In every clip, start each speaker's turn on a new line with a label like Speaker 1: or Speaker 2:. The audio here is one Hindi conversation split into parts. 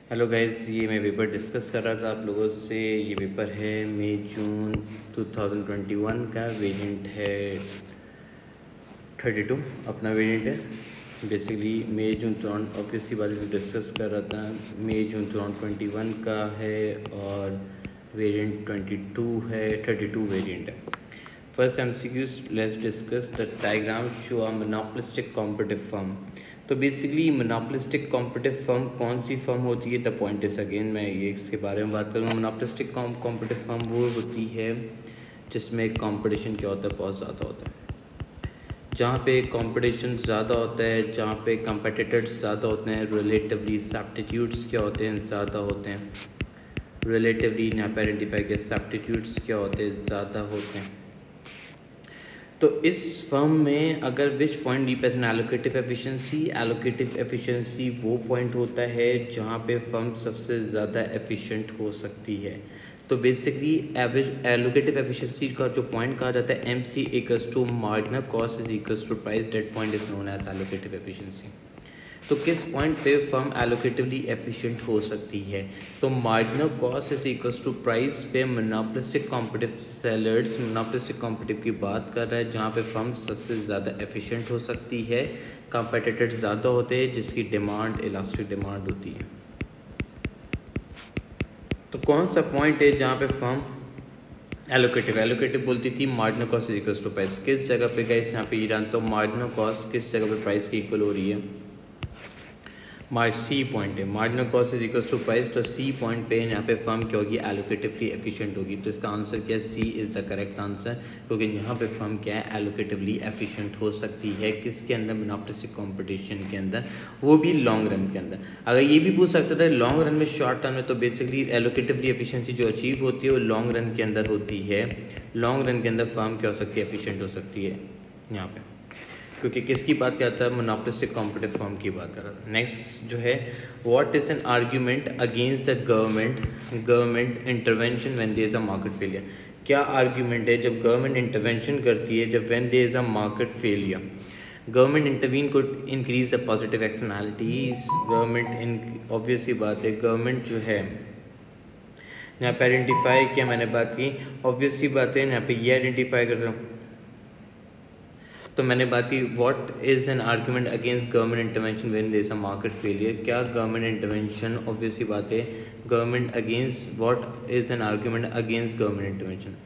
Speaker 1: हेलो गाइस, ये मैं पेपर डिस्कस कर रहा था आप लोगों से। ये पेपर है मई जून 2021 का। वेरिएंट है 32 अपना वेरिएंट है। बेसिकली मई जून ऑब्वियसली बात में डिस्कस कर रहा था। मई जून 2021 का है और वेरिएंट 22 है, 32 वेरिएंट है। First MCQs, let's discuss the diagram show a monopolistic competitive firm. तो बेसिकली मोनोपोलिस्टिक कॉम्पिटिटिव फर्म कौन सी फर्म होती है? द पॉइंट इज अगेन मैं ये इसके बारे में बात करूँगा। मोनोपोलिस्टिक कॉम्पिटिटिव फर्म वो होती है जिसमें कंपटीशन क्या होता है, बहुत ज़्यादा होता है। जहाँ पे कंपटीशन ज़्यादा होता है, जहाँ पे कंपटीटर्स ज़्यादा होते हैं, रिलेटिवली सब्स्टिट्यूट्स क्या होते हैं, ज़्यादा होते हैं। रिलेटिवली यहाँ पे आइडेंटिफाई किया, सब्स्टिट्यूट्स क्या होते हैं, ज़्यादा होते हैं। तो इस फर्म में अगर which point represent allocative efficiency वो पॉइंट होता है जहाँ पे फर्म सबसे ज़्यादा एफिशिएंट हो सकती है। तो बेसिकली एवरेज एलोकेटिव एफिशिएंसी का जो पॉइंट कहा जाता है MC equals to marginal cost is equals to price, that point is known as allocative efficiency. तो किस पॉइंट पे फर्म एलोकेटिवली एफिशिएंट हो सकती है? तो marginal cost is equals to price पे monopolistic competitive sellers monopolistic competitive की बात कर रहा है, जहाँ पे फर्म सबसे ज़्यादा एफिशिएंट हो सकती है। कंपेटिटर्स ज़्यादा होते हैं जिसकी डिमांड इलास्टिक डिमांड होती है। तो कौन सा पॉइंट है जहाँ पे फर्म एलोकेटिव बोलती थी marginal cost is equals to price? किस जगह पे गए यहाँ पे ईरान, तो मार्जिनल कॉस्ट किस जगह पे प्राइस की इक्वल हो रही है? सी पॉइंट है, marginal cost is equals to price. तो सी पॉइंट पे यहाँ पे फर्म क्या होगी, एलोकेटिवली एफिशिएंट होगी। तो इसका आंसर क्या है? सी इज़ द करेक्ट आंसर, क्योंकि यहाँ पे फर्म क्या है, एलोकेटिवली एफिशिएंट हो सकती है। किसके अंदर? मोनोपोलिस्टिक कंपटीशन के अंदर, वो भी लॉन्ग रन के अंदर। अगर ये भी पूछ सकता था लॉन्ग रन में, शॉर्ट टर्म में, तो बेसिकली एलोकेटिवली एफिशिएंसी जो अचीव होती है वो लॉन्ग रन के अंदर होती है। लॉन्ग रन के अंदर फर्म क्या हो सकती है, एफिशिएंट हो सकती है यहाँ पे, क्योंकि किसकी बात करता है? मोनोपोलिस्टिक कॉम्पिटिटिव फर्म की बात कर रहा है। नेक्स्ट जो है, what is an argument against the government intervention when there is a market failure? क्या आर्ग्यूमेंट है जब गवर्नमेंट इंटरवेंशन करती है, जब when there is a market failure? Government intervene could increase the positive externalities. Government obviously बात है, गवर्नमेंट जो है यहाँ पे आइडेंटिफाई किया, मैंने बात की, ऑब्वियसली बात है यहाँ पे ये आइडेंटिफाई कर सकता हूँ। तो मैंने बात की, what is an argument against government intervention when there is a market failure? क्या गवर्नमेंट इंटरवेंशन, ऑब्वियसली बात है, government against, what is an argument against government intervention?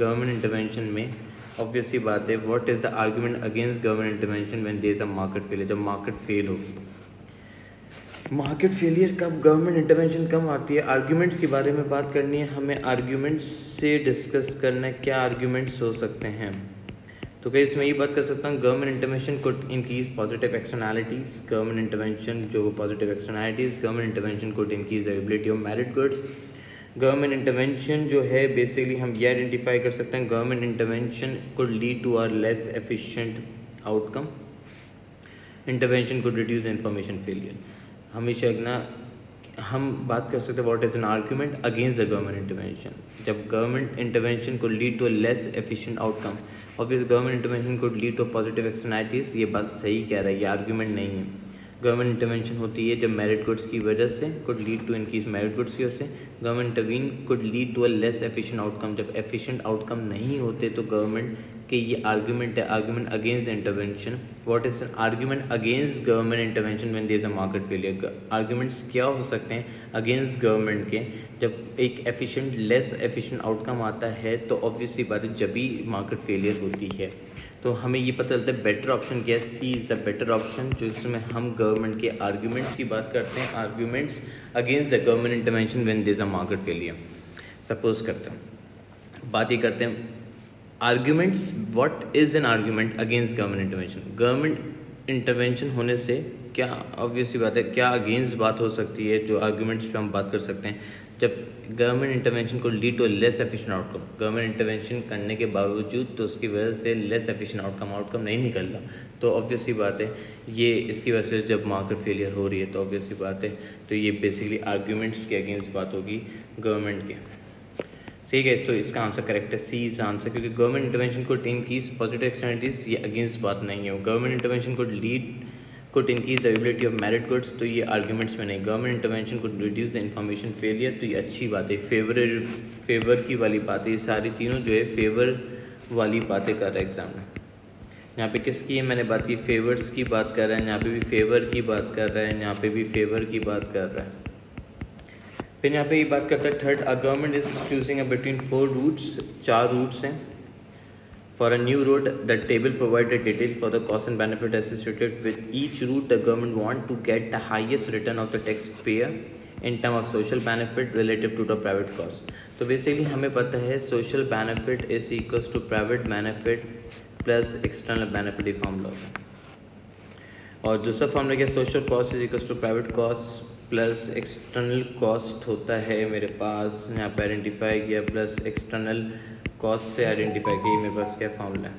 Speaker 1: Government intervention में ऑब्वियसली बात है, what is the argument against government intervention when there is a market failure? जब मार्केट फेल होगी। मार्केट फेलियर कब, गवर्नमेंट इंटरवेंशन कब आती है? आर्ग्यूमेंट्स के बारे में बात करनी है हमें, आर्ग्यूमेंट्स से डिस्कस करना है, क्या आर्ग्यूमेंट्स हो सकते हैं। तो क्या इसमें ये बात कर सकता हूँ, government intervention could increase positive externalities. Government intervention जो positive externalities, government intervention could increase availability of merit goods. Government intervention जो है बेसिकली हम ये आइडेंटिफाई कर सकते हैं, government intervention could lead to are less efficient outcome. Intervention could reduce information failure. हमेशा ना हम बात कर सकते हैं what is an argument against the government intervention. जब गवर्नमेंट इंटरवेंशन को lead to less efficient outcome, obvious government intervention को लीड टू पॉजिटिव एक्सटर्नैलिटीज। ये बात सही कह रहा है, ये आर्ग्यूमेंट नहीं है। गवर्नमेंट इंटरवेंशन होती है जब मेरिट गुड्स की वजह से, could lead to increase merit goods की वजह से। Government intervene could lead to a less efficient outcome. जब एफिशिएंट आउटकम नहीं होते तो गवर्नमेंट के ये आर्ग्यूमेंट है, argument against the intervention. What is an argument against government intervention when there is a market failure? Arguments क्या हो सकते हैं अगेंस्ट गवर्नमेंट के? जब एक एफिशिएंट लेस एफिशिएंट आउटकम आता है तो ऑब्वियसली बात है जब भी मार्केट फेलियर होती है। तो हमें ये पता चलता है बेटर ऑप्शन क्या है, सी इज़ द बेटर ऑप्शन, जो इसमें हम गवर्नमेंट के आर्ग्यूमेंट्स की बात करते हैं, arguments against the government intervention when there is a market failure. Suppose करते हैं, बात ये करते हैं arguments, what is an argument against government intervention? Government intervention होने से क्या, ऑब्वियसली बात है, क्या अगेंस्ट बात हो सकती है जो आर्ग्यूमेंट्स पे हम बात कर सकते हैं? जब गवर्नमेंट इंटरवेंशन को lead to less efficient outcome, government intervention करने के बावजूद तो उसकी वजह से लेस एफिशिएंट आउटकम नहीं निकल रहा, तो ऑब्वियसली बात है ये इसकी वजह से जब मार्केट फेलियर हो रही है तो ऑब्वियसली बात है तो ये बेसिकली आर्ग्यूमेंट्स के अगेंस्ट बात होगी गवर्नमेंट के। ठीक है, तो इसका आंसर करेक्ट है, सी इज आंसर, क्योंकि गवर्नमेंट इंटरवेंशन को टीम की पॉजिटिव एक्सटर्नैलिटीज ये अगेंस्ट बात नहीं है। गवर्नमेंट इंटरवेंशन को lead could increase availability of merit goods, तो ये आर्ग्यूमेंट्स में नहीं। Government intervention could reduce the information failure, तो ये अच्छी बात है। फेवर की वाली बात है, ये सारी तीनों जो है फेवर वाली बातें कर रहा है एग्जाम में। यहाँ पे किसकी है, मैंने बात की फेवर्स की बात कर रहा है, यहाँ पे भी फेवर की बात कर रहा है, यहाँ पे भी फेवर की बात कर रहा है। फिर यहाँ पे ये बात करता है third, a government is choosing between 4 routes, 4 routes हैं। For a new road, the table provides a detail for the cost and benefit associated with each route. The government want to get the highest return of the taxpayer in terms of social benefit relative to the private cost. तो बेसिकली हमें पता है social benefit is equals to private benefit plus external benefit, ये फॉर्मूला होता है। और दूसरा फॉर्मूला क्या, social cost is equals to private cost plus external cost होता है मेरे पास, यहाँ पे आइडेंटिफाई किया, प्लस एक्सटर्नल कॉस्ट से आइडेंटिफाई किया, मेरे पास क्या फॉर्मूला है।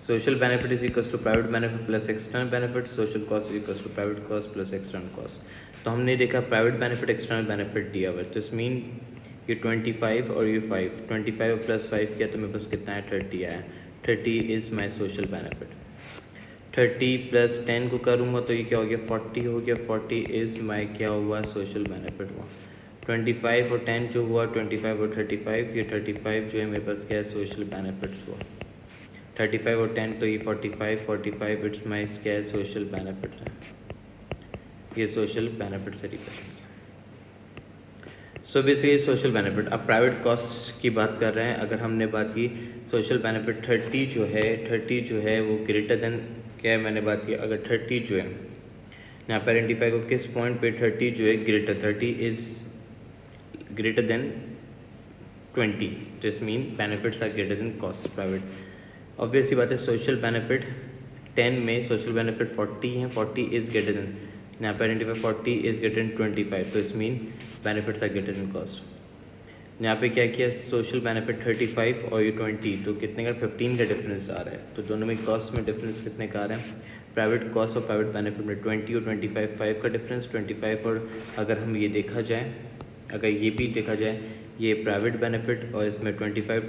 Speaker 1: Social benefit is equals to private benefit plus external benefit, social cost is equals to private cost plus external cost. तो हमने देखा प्राइवेट बेनिफिट एक्सटर्नल बेनिफिट दिया हुआ है, तो इस मीन ये 25 और ये 5, 25 और प्लस 5 किया तो मेरे पास कितना है, 30 आया। 30 is my social benefit. 30 plus 10 को करूँगा तो ये क्या हो गया, 40 हो गया। 40 इज़ माई क्या हुआ, सोशल बेनिफिट हुआ। 25 और 10 जो हुआ, 25 और 35, ये 35 जो है मेरे पास क्या है, सोशल बेनिफिट्स हुआ। 35 और 10 तो ये 45 इट्स माई क्या है, सोशल बेनिफिट्स है। ये सोशल बेनिफिट से represent. So basically social benefit. अब प्राइवेट कॉस्ट की बात कर रहे हैं। अगर हमने बात की सोशल बेनिफिट 30 जो है वो ग्रेटर देन क्या है, मैंने बात की अगर 30 जो है यहाँ पर आइडेंटिफाई को किस पॉइंट पे 30 जो है greater, 30 is greater than 20, this mean benefits are greater than cost private. Obviously बात है सोशल बेनिफिट 10 में सोशल बेनिफिट 40 है, 40 इज़ ग्रेटर देन, यहाँ पर आइडेंटिफाई 40 इज़ ग्रेटर देन 25, तो इस mean benefits are greater than cost. यहाँ पे क्या किया, सोशल बेनिफिट 35 और ये 20, तो कितने का, 15 का डिफरेंस आ रहा है। तो दोनों में कॉस्ट में डिफरेंस कितने का आ रहा है, प्राइवेट कॉस्ट और प्राइवेट बेनिफिट में 20 और 25, 5 का डिफरेंस 25। और अगर हम ये देखा जाए, अगर ये भी देखा जाए, ये प्राइवेट बेनिफिट और इसमें 25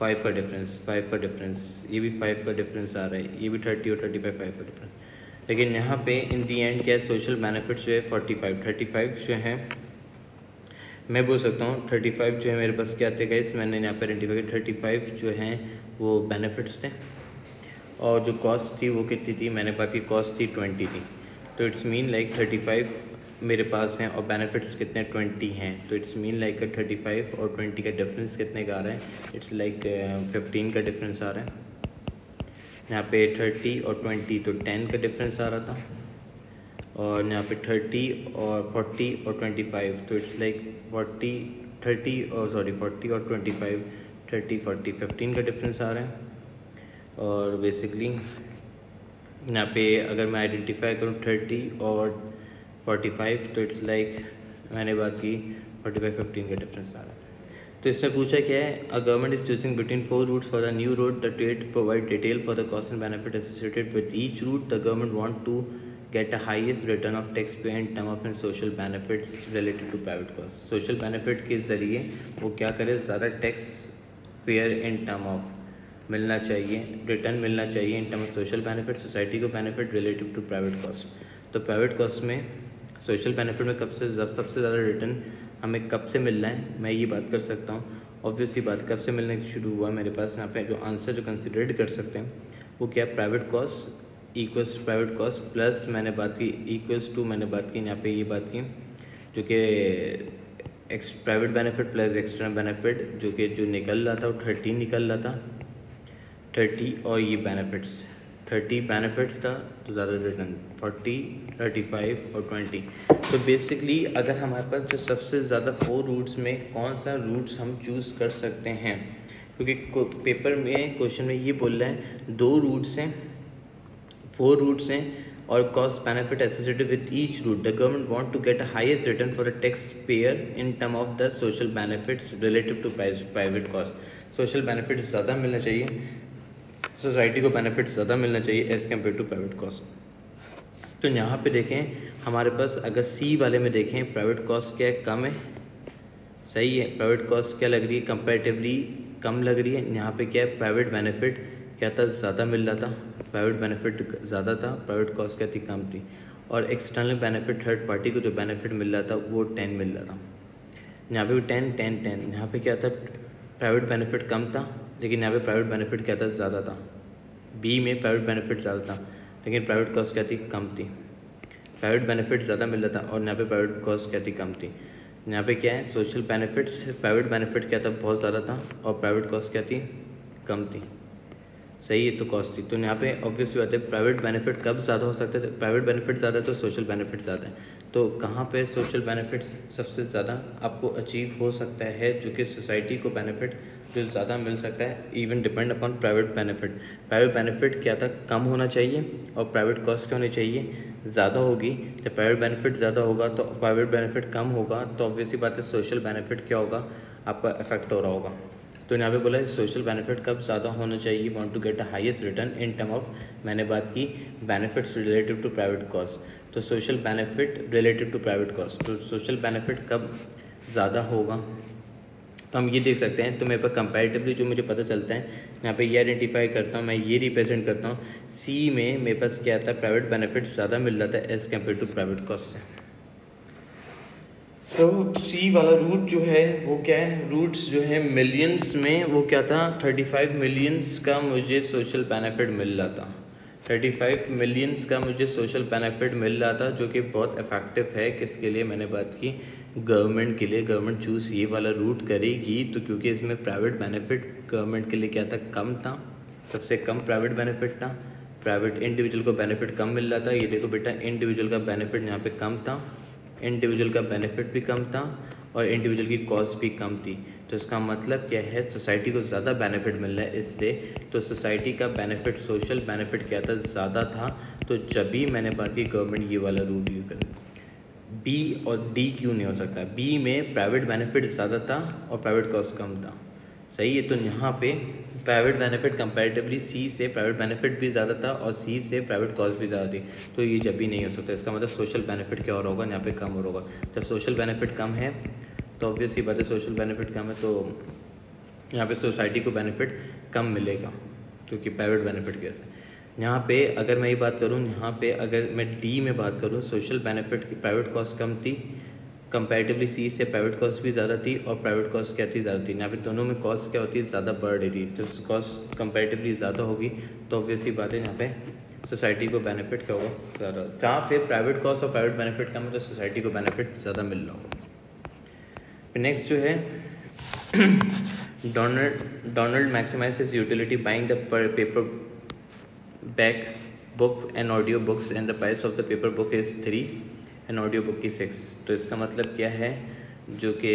Speaker 1: 5 का डिफरेंस, ये भी 5 का डिफरेंस आ रहा है, ये भी 30 और 35 5 का डिफरेंस। लेकिन यहाँ पे इन दी एंड क्या है, सोशल बेनिफिट जो है 35 जो है, मैं बोल सकता हूँ 35 जो है मेरे पास क्या थे गाइस, मैंने यहाँ पर आइडेंटिफाई किया 35 जो हैं वो बेनिफिट्स थे और जो कॉस्ट थी वो कितनी थी, मैंने बात की कॉस्ट थी 20 थी। तो इट्स मीन लाइक 35 मेरे पास हैं और बेनिफिट्स कितने 20 हैं, तो इट्स मीन लाइक 35 और 20 का डिफरेंस कितने का आ रहा है, इट्स लाइक 15 का डिफरेंस आ रहा है। यहाँ पे 30 और 20 तो 10 का डिफरेंस आ रहा था, और यहाँ पे 30 और 40 और 25 तो इट्स लाइक 40 और 25 30 40 15 का डिफरेंस आ रहा है। और बेसिकली यहाँ पे अगर मैं आइडेंटिफाई करूँ 30 और 45 तो इट्स लाइक मैंने बात की 45 15 का डिफरेंस आ रहा है। तो इसमें पूछा क्या है, a government is choosing between 4 routes for the new road, the trade provide detail for the cost and benefit associated with each route, the government want to get a highest return of taxpayer in term of social benefits related to private cost। social benefit के ज़रिए वो क्या करे, ज़्यादा tax pair in term of मिलना चाहिए, रिटर्न मिलना चाहिए in term of social benefit, society को benefit relative to private cost. तो प्राइवेट कॉस्ट में सोशल बेनिफिट में सबसे ज़्यादा रिटर्न हमें कब से मिलना है, मैं ये बात कर सकता हूँ। ऑब्वियसली बात कब से मिलने शुरू हुआ मेरे पास, यहाँ पे जो आंसर जो कंसिडर कर सकते हैं वो क्या, private cost equals to private cost plus मैंने बात की इक्वल्स टू, मैंने बात की यहाँ पे ये बात की जो कि private benefit plus external benefit जो निकल रहा था वो 30 निकल रहा था, 30 और ये बेनिफिट्स 30 बेनिफिट्स था तो ज़्यादा रिटर्न 40 35 और 20। तो बेसिकली अगर हमारे पास जो सबसे ज़्यादा 4 रूट्स में कौन सा रूट्स हम चूज़ कर सकते हैं, क्योंकि पेपर में क्वेश्चन में ये बोल रहा है 2 रूट्स हैं 4 रूट्स हैं और cost benefit associated with each route, the government want to get a highest return for the tax payer in term of the social benefits relative to private cost. Social benefit ज़्यादा मिलना चाहिए, सोसाइटी को बेनिफिट ज़्यादा मिलना चाहिए as compare to private cost. तो यहाँ पे देखें हमारे पास अगर सी वाले में देखें प्राइवेट कॉस्ट क्या है, कम है, सही है, प्राइवेट कॉस्ट क्या लग रही है, कंपैरेटिवली कम लग रही है। यहाँ पे क्या है, प्राइवेट बेनिफिट क्या था, ज़्यादा मिल रहा था, प्राइवेट बेनिफिट ज़्यादा था, प्राइवेट कॉस्ट क्या थी, कम थी। और एक्सटर्नल बेनिफिट थर्ड पार्टी को जो बेनिफिट मिल रहा था वो 10 मिल रहा था। यहाँ पे भी 10 यहाँ पे क्या था, प्राइवेट बेनिफिट कम था लेकिन यहाँ पे प्राइवेट बेनिफिट क्या था, ज़्यादा था। बी में प्राइवेट बेनिफिट ज़्यादा था लेकिन प्राइवेट कॉस्ट क्या थी, कम थी। प्राइवेट बेनिफिट ज़्यादा मिल रहा था और यहाँ पे प्राइवेट कॉस्ट क्या थी, कम थी। यहाँ पे क्या है, सोशल बेनिफिट्स, प्राइवेट बेनिफिट क्या था, बहुत ज़्यादा था और प्राइवेट कॉस्ट क्या थी, कम थी। सही है, तो कॉस्ट थी। तो यहाँ पे ऑब्वियसली बात है, प्राइवेट बेनिफिट कब ज़्यादा हो सकते थे, प्राइवेट बेनिफिट ज़्यादा है तो सोशल बेनिफिट ज़्यादा है। तो कहाँ पे सोशल बेनिफिट्स सबसे ज़्यादा आपको अचीव हो सकता है, जो कि सोसाइटी को बेनिफिट जो ज़्यादा मिल सकता है, even depend upon private benefit. Private benefit क्या था, कम होना चाहिए और प्राइवेट कॉस्ट क्या होनी चाहिए, ज़्यादा होगी। जब प्राइवेट बेनिफिट ज़्यादा होगा तो प्राइवेट बेनिफिट कम होगा तो ऑब्वियसली बात है सोशल बेनिफिट क्या होगा, आपका इफेक्ट हो रहा होगा। तो यहाँ पे बोला है सोशल बेनिफिट कब ज़्यादा होना चाहिए, want to get the highest return in term of, मैंने बात की benefits relative to private cost. तो social benefit relative to private cost, तो सोशल बेनिफिट कब ज़्यादा होगा, तो हम ये देख सकते हैं। तो मेरे पास कंपैरेटिवली जो मुझे पता चलता है, यहाँ पे ये आइडेंटिफाई करता हूँ, मैं ये रिप्रेजेंट करता हूँ। सी में मेरे पास क्या था, प्राइवेट बेनिफिट ज़्यादा मिल रहा था as compare to private cost से। सो सी वाला रूट जो है वो क्या है, रूट्स जो है मिलियंस में, वो क्या था 35 मिलियंस का मुझे सोशल बेनिफिट मिल रहा था। 35 मिलियंस का मुझे सोशल बेनिफिट मिल रहा था, जो कि बहुत इफेक्टिव है। किसके लिए, मैंने बात की गवर्नमेंट के लिए। गवर्नमेंट चूज़ ये वाला रूट करेगी तो क्योंकि इसमें प्राइवेट बेनिफिट गवर्नमेंट के लिए क्या था, कम था, सबसे कम प्राइवेट बेनिफिट था। प्राइवेट इंडिविजुअल को बेनिफिट कम मिल रहा था। ये देखो बेटा, इंडिविजुअल का बेनिफिट यहाँ पे कम था, इंडिविजुअल का बेनिफिट भी कम था और इंडिविजुअल की कॉस्ट भी कम थी। तो इसका मतलब क्या है, सोसाइटी को ज़्यादा बेनिफिट मिल रहा है इससे। तो सोसाइटी का बेनिफिट, सोशल बेनिफिट क्या था, ज़्यादा था। तो जब भी मैंने बात की गवर्नमेंट ये वाला रूल यूज कर, बी और डी क्यों नहीं हो सकता। बी में प्राइवेट बेनिफिट ज़्यादा था और प्राइवेट कॉस्ट कम था। सही है, तो यहाँ पे प्राइवेट बेनिफिट कंपैरेटिवली सी से प्राइवेट बेनिफिट भी ज़्यादा था और सी से प्राइवेट कॉस्ट भी ज़्यादा थी। तो ये जब भी नहीं हो सकता। इसका मतलब सोशल बेनिफिट क्या हो रहा होगा, यहाँ पे कम हो रहा होगा। जब सोशल बेनिफिट कम है तो ऑब्वियसली बात है, सोशल बेनिफिट कम है तो यहाँ पे सोसाइटी को बेनिफिट कम मिलेगा, क्योंकि प्राइवेट बेनिफिट कैसे। यहाँ पे अगर मैं ये बात करूँ, यहाँ पे अगर मैं डी में बात करूँ, सोशल बेनिफिट की प्राइवेट कॉस्ट कम थी कंपैरेटिवली सी से, प्राइवेट कॉस्ट भी ज़्यादा थी और प्राइवेट कॉस्ट क्या थी, ज़्यादा थी। यहाँ पे दोनों में कॉस्ट क्या होती है, ज़्यादा बढ़ रही थी। तो कॉस्ट कंपैरेटिवली ज़्यादा होगी तो ऑब्वियसली बात है यहाँ पे सोसाइटी को बेनिफिट क्या होगा, ज़्यादा। जहाँ पे प्राइवेट कॉस्ट और प्राइवेट बेनिफिट कम है तो सोसाइटी को बेनिफिट ज़्यादा मिल रहा होगा। फिर नेक्स्ट जो है Donald maximise utility buying the paperback book and audio books and the price of the paper book is 3 and audio book की 6। तो इसका मतलब क्या है, जो कि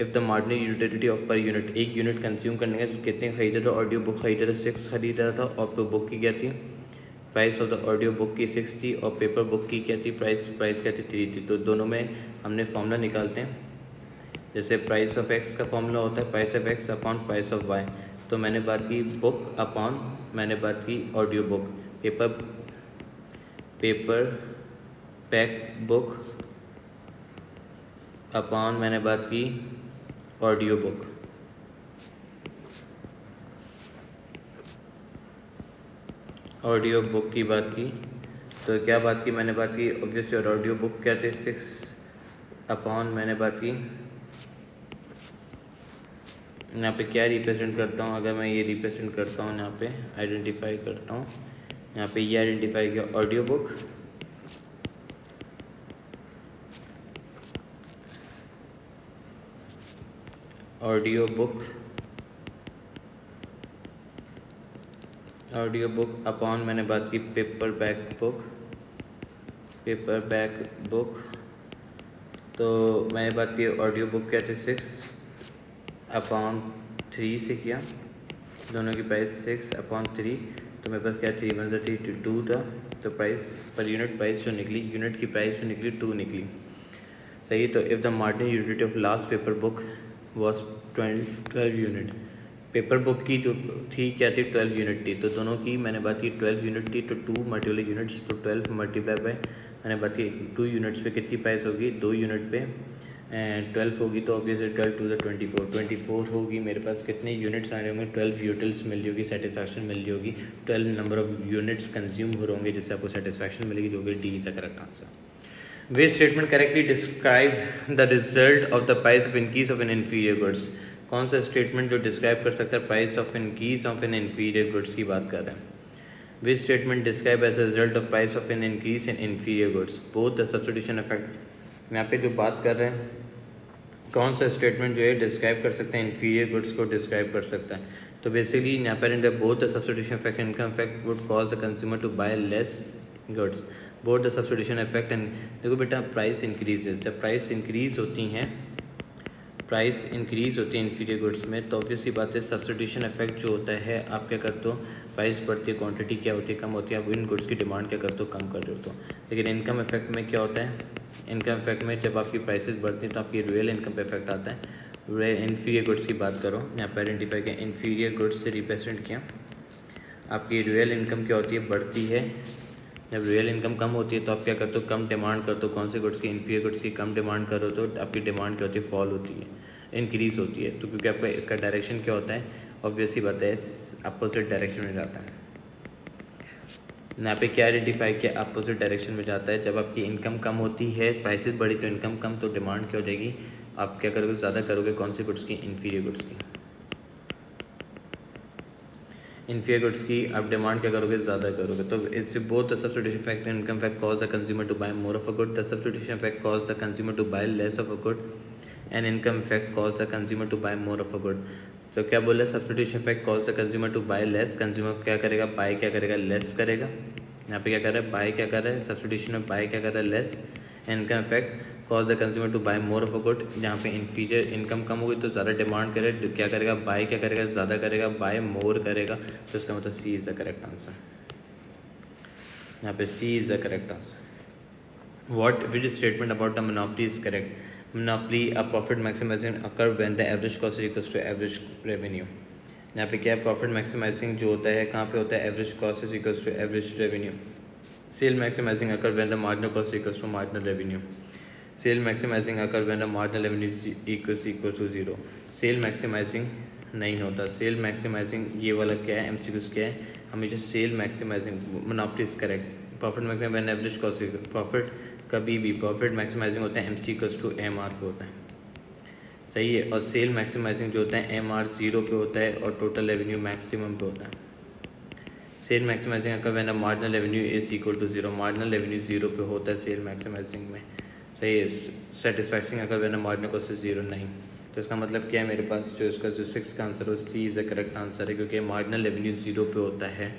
Speaker 1: if the marginal utility of per unit, एक यूनिट कंज्यूम करने का कितने खरीदा था, ऑडियो बुक खरीदा था 6 खरीदा था और तो बुक की क्या थी, price of the audio book की 6 थी और पेपर बुक की क्या थी, प्राइस क्या थी, 3 थी। तो दोनों में हमने फॉर्मूला निकालते हैं। जैसे प्राइस ऑफ एक्स का फॉर्मूला होता है price of X upon price of Y. तो मैंने बात की बुक अपॉन, मैंने बात की audio book, paperback book upon मैंने बात की ऑडियो बुक। ऑडियो बुक की बात की तो क्या बात की, मैंने बात की ऑब्वियसली, और ऑडियो बुक क्या थे 6 अपॉन मैंने बात की, यहाँ पे क्या रिप्रेजेंट करता हूँ, अगर मैं ये रिप्रेजेंट करता हूँ, यहाँ पे आइडेंटिफाई करता हूँ, यहाँ पे ये आइडेंटिफाई किया audio book, audio book upon मैंने बात की पेपर बैक बुक। तो मैंने बात की ऑडियो बुक क्या थे 6 अपॉन 3 से किया, दोनों की प्राइस 6 अपॉन 3। तो मेरे पास क्या 3 1 3 2 था। तो प्राइस पर यूनिट प्राइस जो निकली, यूनिट की प्राइस जो निकली 2 निकली। सही। तो if the marginal utility of last paper book was 12 unit, paper book की जो थी क्या थी 12 यूनिट थी। तो दोनों की मैंने बात की 12 यूनिट थी, तो 2 मल्टीपल यूनिट्स, तो 12 मल्टीप्लाई बाय मैंने बात की 2 यूनिट्स पे कितनी प्राइस होगी, 2 यूनिट पे 12 होगी तो ऑब्वियसली 12 टू द 24 होगी, मेरे पास कितने यूनिट्स आ रहे होंगे, 12 यूटिल्स मिल रही होगी, सेटिस्फैक्शन मिल रही होगी, 12 नंबर ऑफ यूनिट्स कंज्यूम हो रहे होंगे जिससे आपको सेटिस्फैक्शन मिलेगी, जो कि D is the correct answer. Way statement correctly describe the result of the price of increase of N inferior goods. कौन सा स्टेटमेंट जो डिस्क्राइब कर सकता है price of increase of N inferior goods की बात कर रहे हैं। Which statement describe as a result of price of an increase in inferior goods? Both the substitution effect। यहाँ पे जो बात कर रहे हैं कौन सा स्टेटमेंट जो है डिस्क्राइब कर सकते हैं इन्फीरियर गुड्स को डिस्क्राइब कर सकता है, तो बेसिकली यहाँ पर in the both the substitution effect income effect would cause the consumer to buy less goods. Both the substitution effect and देखो बेटा प्राइस इंक्रीजेज, जब प्राइस इंक्रीज होती हैं इन्फीरियर गुड्स में तो ऑब्वियसली बात है सब्स्टिट्यूशन इफेक्ट जो होता है आप क्या करते हो, प्राइस बढ़ती है, क्वांटिटी क्या होती है कम होती है, आप इन गुड्स की डिमांड क्या करते हो कम कर देते हो। लेकिन इनकम इफेक्ट में क्या होता है, इनकम इफेक्ट में जब आपकी प्राइसेस बढ़ती हैं तो आपकी रियल इनकम पे इफेक्ट आता है। इन्फीरियर गुड्स की बात करो, यहाँ पर आइडेंटिफाई किया इन्फीरियर गुड्स से रिप्रेजेंट किया, आपकी रियल इनकम क्या होती है बढ़ती है, जब रियल इनकम कम होती है तो आप क्या करते हो कम डिमांड करते हो, कौन से गुड्स की, इन्फीरियर गुड्स की कम डिमांड करो तो आपकी डिमांड क्या होती है फॉल होती है, इंक्रीज़ होती है। तो क्योंकि आपका इसका डायरेक्शन क्या होता है, ऑब्वियसली बात है अपोजिट डायरेक्शन में जाता है। यहाँ पे क्या आइडेंटिफाई किया, अपोजिट डायरेक्शन में जाता है। जब आपकी इनकम कम होती है, प्राइसेस बढ़ी तो इनकम कम, तो डिमांड क्या हो जाएगी, आप क्या करोगे ज़्यादा करोगे, कौन से गुड्स की, इन्फीरियर गुड्स की। इन्फीरियर गुड्स की आप डिमांड क्या करोगे ज़्यादा करोगे। तो इससे both the substitution effect and income effect cause the consumer to buy more of a good, the substitution effect cause the consumer to buy less of a good and income effect cause the consumer to buy more of a good. तो क्या बोला, substitution effect cause the consumer to buy less, consumer क्या करेगा, बाय क्या करेगा, लेस करेगा। यहाँ पे क्या कर रहा है, बाय क्या कर रहा है, सब्स्टिट्यूशन में बाय क्या कर रहा है, less. Income effect cause the consumer to buy more of a good, जहाँ पे इन्फीरियर इनकम कम होगी तो ज़्यादा डिमांड करे, क्या करेगा, बाय क्या करेगा, ज़्यादा करेगा, बाय मोर करेगा। तो इसका मतलब C is the correct answer, यहाँ पे C is the correct answer. What which statement about the monopoly is correct, monopoly a profit maximizing occur when the average cost is equals to average revenue। यहाँ पे क्या है, प्रॉफिट मैक्सिमाइजिंग जो होता है कहाँ पे होता है, average cost is equals to average revenue. Sale maximising occur when the marginal cost equals to marginal revenue. Sale maximising occur when the marginal revenue equals to zero. Sale maximising नहीं होता, सेल मैक्सिमाइजिंग ये वाला क्या है, एमसीक्यूज क्या है, हमेशा sale maximising monopoly is correct. Profit maximising when average cost, profit कभी भी प्रॉफिट मैक्सिमाइजिंग होता है MC इक्वल्स टू MR पे होता है, सही है। और सेल मैक्सिमाइजिंग जो होता है MR 0 पे होता है और टोटल रेवेन्यू मैक्सिमम पे होता है। सेल मैक्सिमाइजिंग अगर when marginal revenue is equal to 0, marginal revenue 0 पे होता है सेल मैक्सिमाइजिंग में, सही है। सेटिस्फैक्शन अगर व्हेन मार्जिनल कॉस्ट इज 0 नहीं, तो इसका मतलब क्या है, मेरे पास जो इसका जो 6 का आंसर है सी इज़ द करेक्ट आंसर है, क्योंकि मार्जिनल रेवेन्यू 0 पे होता है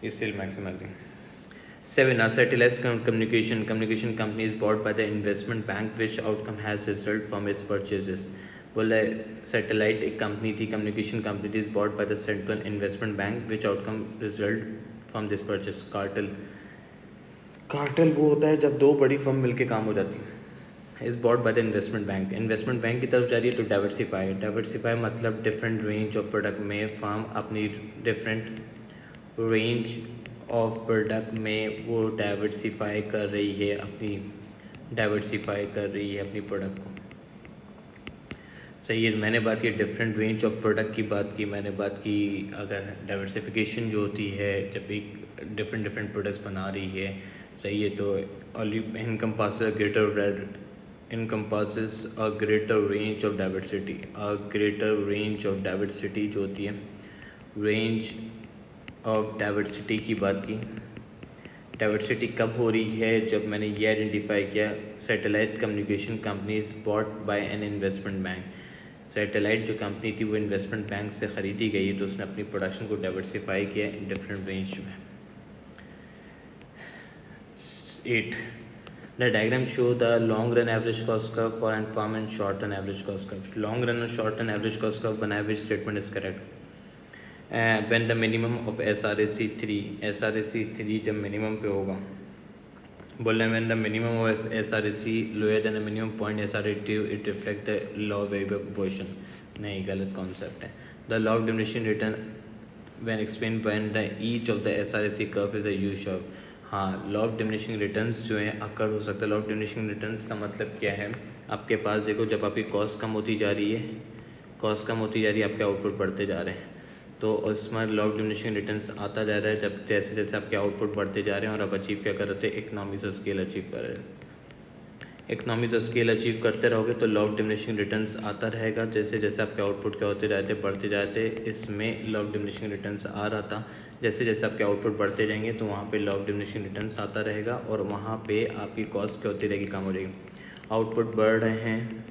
Speaker 1: इस cell maximising. 7. A satellite communication company is bought by the investment bank, which outcome has result from its purchases। बोला सैटेलाइट एक कंपनी थी, communication company is bought by the central investment bank, which outcome result from this purchase. Cartel वो होता है जब दो बड़ी फर्म मिलके काम हो जाती है। Is bought by the investment bank की तरफ जा रही है, तो डाइवर्सिफाई मतलब डिफरेंट रेंज ऑफ प्रोडक्ट में फर्म अपनी डिफरेंट रेंज ऑफ प्रोडक्ट में वो डाइवर्सिफाई कर रही है अपनी प्रोडक्ट को, सही है। मैंने बात की डिफरेंट रेंज ऑफ प्रोडक्ट की बात की, मैंने बात की अगर डाइवर्सिफिकेशन जो होती है जब एक डिफरेंट प्रोडक्ट्स बना रही है, सही है, तो encompasses a greater range of diversity जो होती है, रेंज ऑफ डाइवर्सिटी की बात की। डाइवर्सिटी कब हो रही है, जब मैंने ये आइडेंटिफाई किया satellite communication company is bought by an investment bank. Satellite जो कंपनी थी वो इन्वेस्टमेंट बैंक से ख़रीदी गई है, तो उसने अपनी प्रोडक्शन को डाइवर्सिफाई किया इन डिफरेंट रेंज में। 8. The diagram show the long run average cost curve for and firm and short run average cost curve. Long run और short run average cost curve बनाए which statement is correct. when the minimum of SRAC 3 जब मिनिमम पे होगा, बोल रहे हैं when the minimum of SRAC lower than the minimum point SRAT it reflect the law of variable proportion। नहीं, गलत कॉन्सेप्ट है। the law of diminishing return when explained when the each of the SRAC curve is a U shape। हाँ, लॉ ऑफ डिमिनिशिंग रिटर्न्स जो है अकर हो सकता है। लॉ ऑफ डिमिनिशिंग रिटर्न्स का मतलब क्या है, आपके पास देखो जब आपकी कॉस्ट कम होती जा रही है, कॉस्ट कम होती जा रही है, आपके आउटपुट बढ़ते जा रहे हैं, तो उसमें लॉ ऑफ डिमिनिशिंग रिटर्न्स आता जा रहा है। जब जैसे जैसे आपके आउटपुट बढ़ते जा रहे हैं और आप अचीव क्या कर रहे थे, इकनॉमीज ऑफ स्केल अचीव कर रहे हैं। इकनॉमीज ऑफ स्केल अचीव करते रहोगे तो लॉ ऑफ डिमिनिशिंग रिटर्न्स आता रहेगा। जैसे जैसे आपके आउटपुट क्या होते जाते बढ़ते जाते, इसमें लॉ ऑफ डिमिनिशिंग रिटर्न्स आ रहा था। जैसे जैसे आपके आउटपुट बढ़ते जाएंगे तो वहाँ पे लॉ ऑफ डिमिनिशिंग रिटर्न्स आता रहेगा और वहाँ पे आपकी कॉस्ट क्या होती रहेगी, कम हो जाएगी। आउटपुट बढ़ रहे हैं,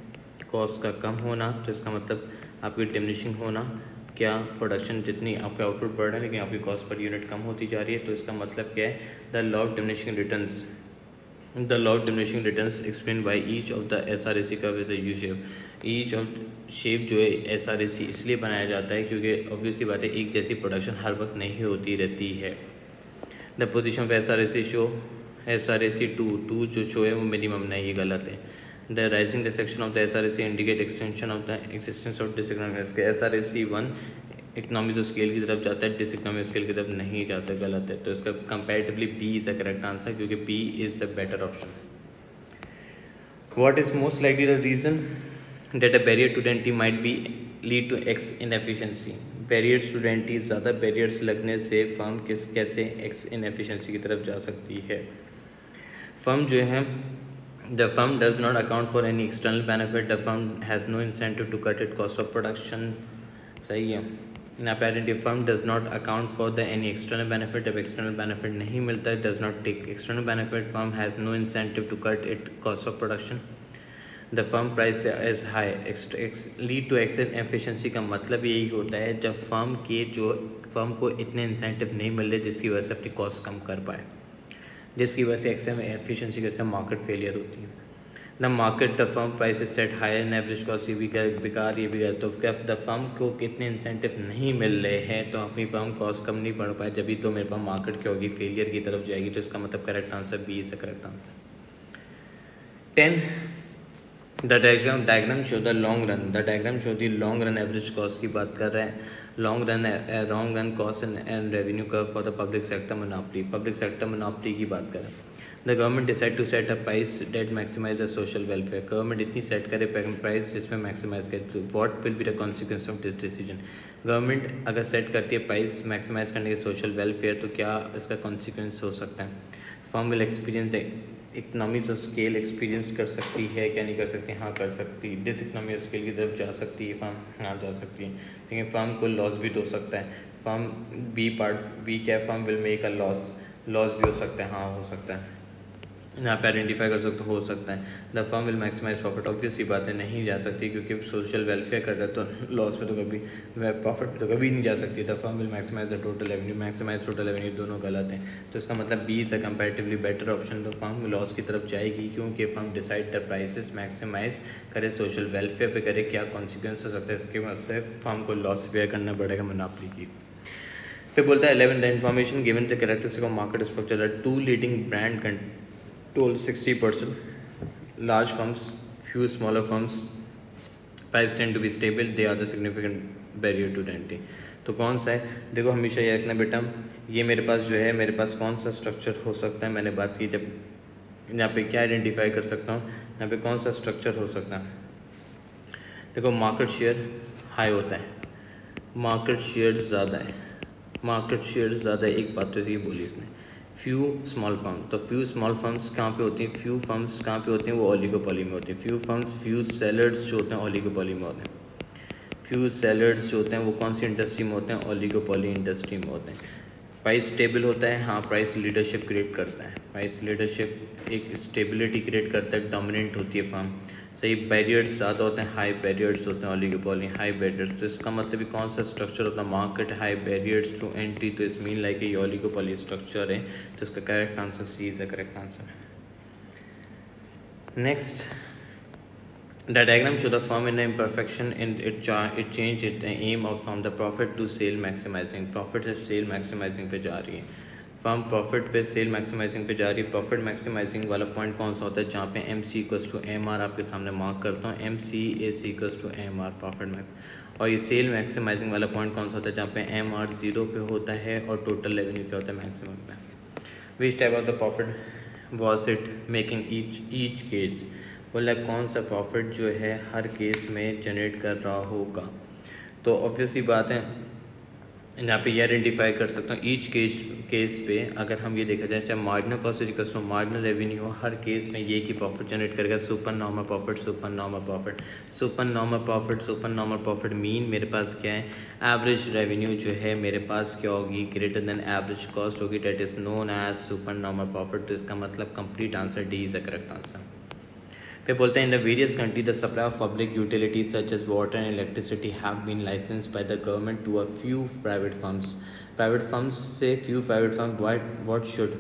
Speaker 1: कॉस्ट का कम होना, तो इसका मतलब आपकी डिमिनिशिंग होना, क्या प्रोडक्शन जितनी आपका आउटपुट बढ़ रहा है लेकिन आपकी कॉस्ट पर यूनिट कम होती जा रही है, तो इसका मतलब क्या है, the law of diminishing returns, the law of diminishing returns explain by each of the SRAC curve is a U shape. Each of shape जो है SRAC इसलिए बनाया जाता है क्योंकि ऑब्वियसली बात है एक जैसी प्रोडक्शन हर वक्त नहीं होती रहती है। The position of SRAC show, SRAC two जो शो है वो मिनिमम नहीं, ये गलत है। The rising section of the SRAC indicate extension of the existence of diseconomic. SRAC 1 economies of scale की तरफ जाता है, डिसइकोनॉमिक स्केल की तरफ नहीं जाता, गलत है। तो इसका comparatively B is the correct answer क्योंकि B is the better option. What is most likely the reason that a barrier to dainty might be lead to x inefficiency. Barriers to dainty, ज़्यादा बैरियर्स लगने से फर्म कैसे एक्स इनएफिशिएंसी की तरफ जा सकती है। फर्म जो है, the firm does not account for any external benefit, the firm has no incentive to cut it cost of production, सही है। Apparently firm does not account for the any external benefit, जब external benefit नहीं मिलता है, does not take external benefit, firm has no incentive to cut it cost of production, the firm price is high, lead to excess efficiency का मतलब यही होता है जब फर्म को इतने इंसेंटिव नहीं मिल रहे जिसकी वजह से अपनी कॉस्ट कम कर पाए, जिसकी वजह से एक्सेस एफिशिएंसी की वजह से मार्केट फेलियर होती है। The market the firm price is set higher an average cost, ये भी बेकार, ये भी गलत। तो क्या द फर्म को कितने इंसेंटिव नहीं मिल रहे हैं तो अपनी फर्म कॉस्ट कम नहीं बढ़ पाए, जब भी तो मेरे पास मार्केट क्या होगी, फेलियर की तरफ जाएगी। तो इसका मतलब correct answer B is the correct answer. 10 the diagram show the long run, the diagram show the long run average cost की बात कर रहे हैं। Long run cost and revenue curve for the public sector monopoly, public sector monopoly की बात करें। The government decide to set a price that maximise the social welfare, government इतनी सेट करे प्राइस जिसमें मैक्सिमाइज करे, what will be the consequence of this decision. Government अगर सेट करती है प्राइस मैक्सिमाइज करने के सोशल वेलफेयर तो क्या इसका कॉन्सिक्वेंस हो सकता है, firm will experience economies of scale experience कर सकती है, क्या नहीं कर सकती, हाँ कर सकती है। डिसइकनॉमी ऑफ स्केल की तरफ जा सकती है फर्म, हाँ जा सकती है, लेकिन फर्म को लॉस भी तो हो सकता है। फर्म बी क्या, firm will make a loss भी हो सकता है, हाँ हो सकता है, यहाँ पे आइडेंटिफाई कर सकते हो सकता है। The firm will maximise profit, obvious सी बात है नहीं जा सकती क्योंकि सोशल वेलफेयर कर रहे तो लॉस पे तो कभी, प्रॉफिट पे तो कभी नहीं जा सकती। The firm will maximise the total revenue, maximise total revenue, दोनों गलत हैं। तो इसका मतलब B is a comparatively better option. तो फर्म लॉस की तरफ जाएगी क्योंकि firm decide the prices maximise करे, सोशल वेलफेयर पे करे, क्या कॉन्सिक्वेंस हो सकता है, इसके वजह से फर्म को लॉस बेयर करना पड़ेगा मोनोपोली की। फिर बोलता है 11 the information given the characteristic of market structure, the two leading brand told 60%, large firms, few smaller firms, price tend to be stable, they are the significant barrier to entry। तो कौन सा है, देखो हमेशा ये रखना बेटा, ये मेरे पास जो है, मेरे पास कौन सा स्ट्रक्चर हो सकता है, मैंने बात की जब यहाँ पे क्या आइडेंटिफाई कर सकता हूँ, यहाँ पे कौन सा स्ट्रक्चर हो सकता है। देखो मार्केट शेयर हाई होता है, मार्केट शेयर ज़्यादा है, मार्केट शेयर ज़्यादा है, एक बात तो ये बोली इसने। फ्यू स्मॉल फर्म, तो फ्यू स्मॉल फर्म्स कहाँ पे होती हैं, फ्यू फर्म्स कहाँ पे होते हैं, वो ओलिगोपोली में होते हैं। फ्यू फर्म्स, फ्यू सेलर्स जो होते हैं ओलिगोपोली में होते हैं। फ्यू सेलर्स जो होते हैं वो कौन सी इंडस्ट्री में होते हैं, ओलिगोपोली इंडस्ट्री में होते हैं। प्राइस स्टेबल होता है, हाँ प्राइस लीडरशिप क्रिएट करता है, प्राइस लीडरशिप एक स्टेबिलिटी क्रिएट करता है, डोमिनेंट होती है फर्म, सही। बैरियर्स ज़्यादा होते हैं, हाई बैरियर्स होते हैं, ओलिगोपोली हाई बैरियर्स। तो इसका मतलब भी कौन सा स्ट्रक्चर होता है, market high barriers to entry, तो इस मीन लाइक ये ओलिगोपोली स्ट्रक्चर है। तो इसका correct answer C is the correct answer. Next, the diagram show the firm in imperfection in it change it aim of from the profit to sale maximising, profit से सेल मैक्सिमाइजिंग पे जा रही है फर्म, प्रॉफिट पे सेल मैक्सिमाइजिंग पे जा रही है। प्रॉफिट मैक्सिमाइजिंग वाला पॉइंट कौन सा होता है, जहाँ पे M C equals to M R आपके सामने मार्क करता हूँ, M C A C equals to M R profit max. और ये सेल मैक्सिमाइजिंग वाला पॉइंट कौन सा होता है, जहाँ पे एम आर 0 पे होता है और टोटल रेवेन्यू क्या होता है, मैक्सिमम पे। विच type of the profit was it making each case, बोला कौन सा प्रॉफिट जो है हर केस में जनरेट कर रहा होगा। तो ऑब्वियसली बात है यहाँ पे ये आइडेंटिफाई कर सकता हूँ ईच केस पे अगर हम ये देखा जाए चाहे marginal cost equals to marginal revenue हो, हर केस में ये की प्रॉफिट जनरेट करेगा super normal profit, super normal profit, super normal profit, super normal profit mean मेरे पास क्या है, एवरेज रेवेन्यू जो है मेरे पास क्या होगी, ग्रेटर देन एवरेज कॉस्ट होगी, that is known as super normal profit. तो इसका मतलब complete answer D is the correct answer. फिर बोलते हैं in the various country the supply of public utilities such as water and electricity have been licensed by the government to a few private firms. Private firms से few private firm what should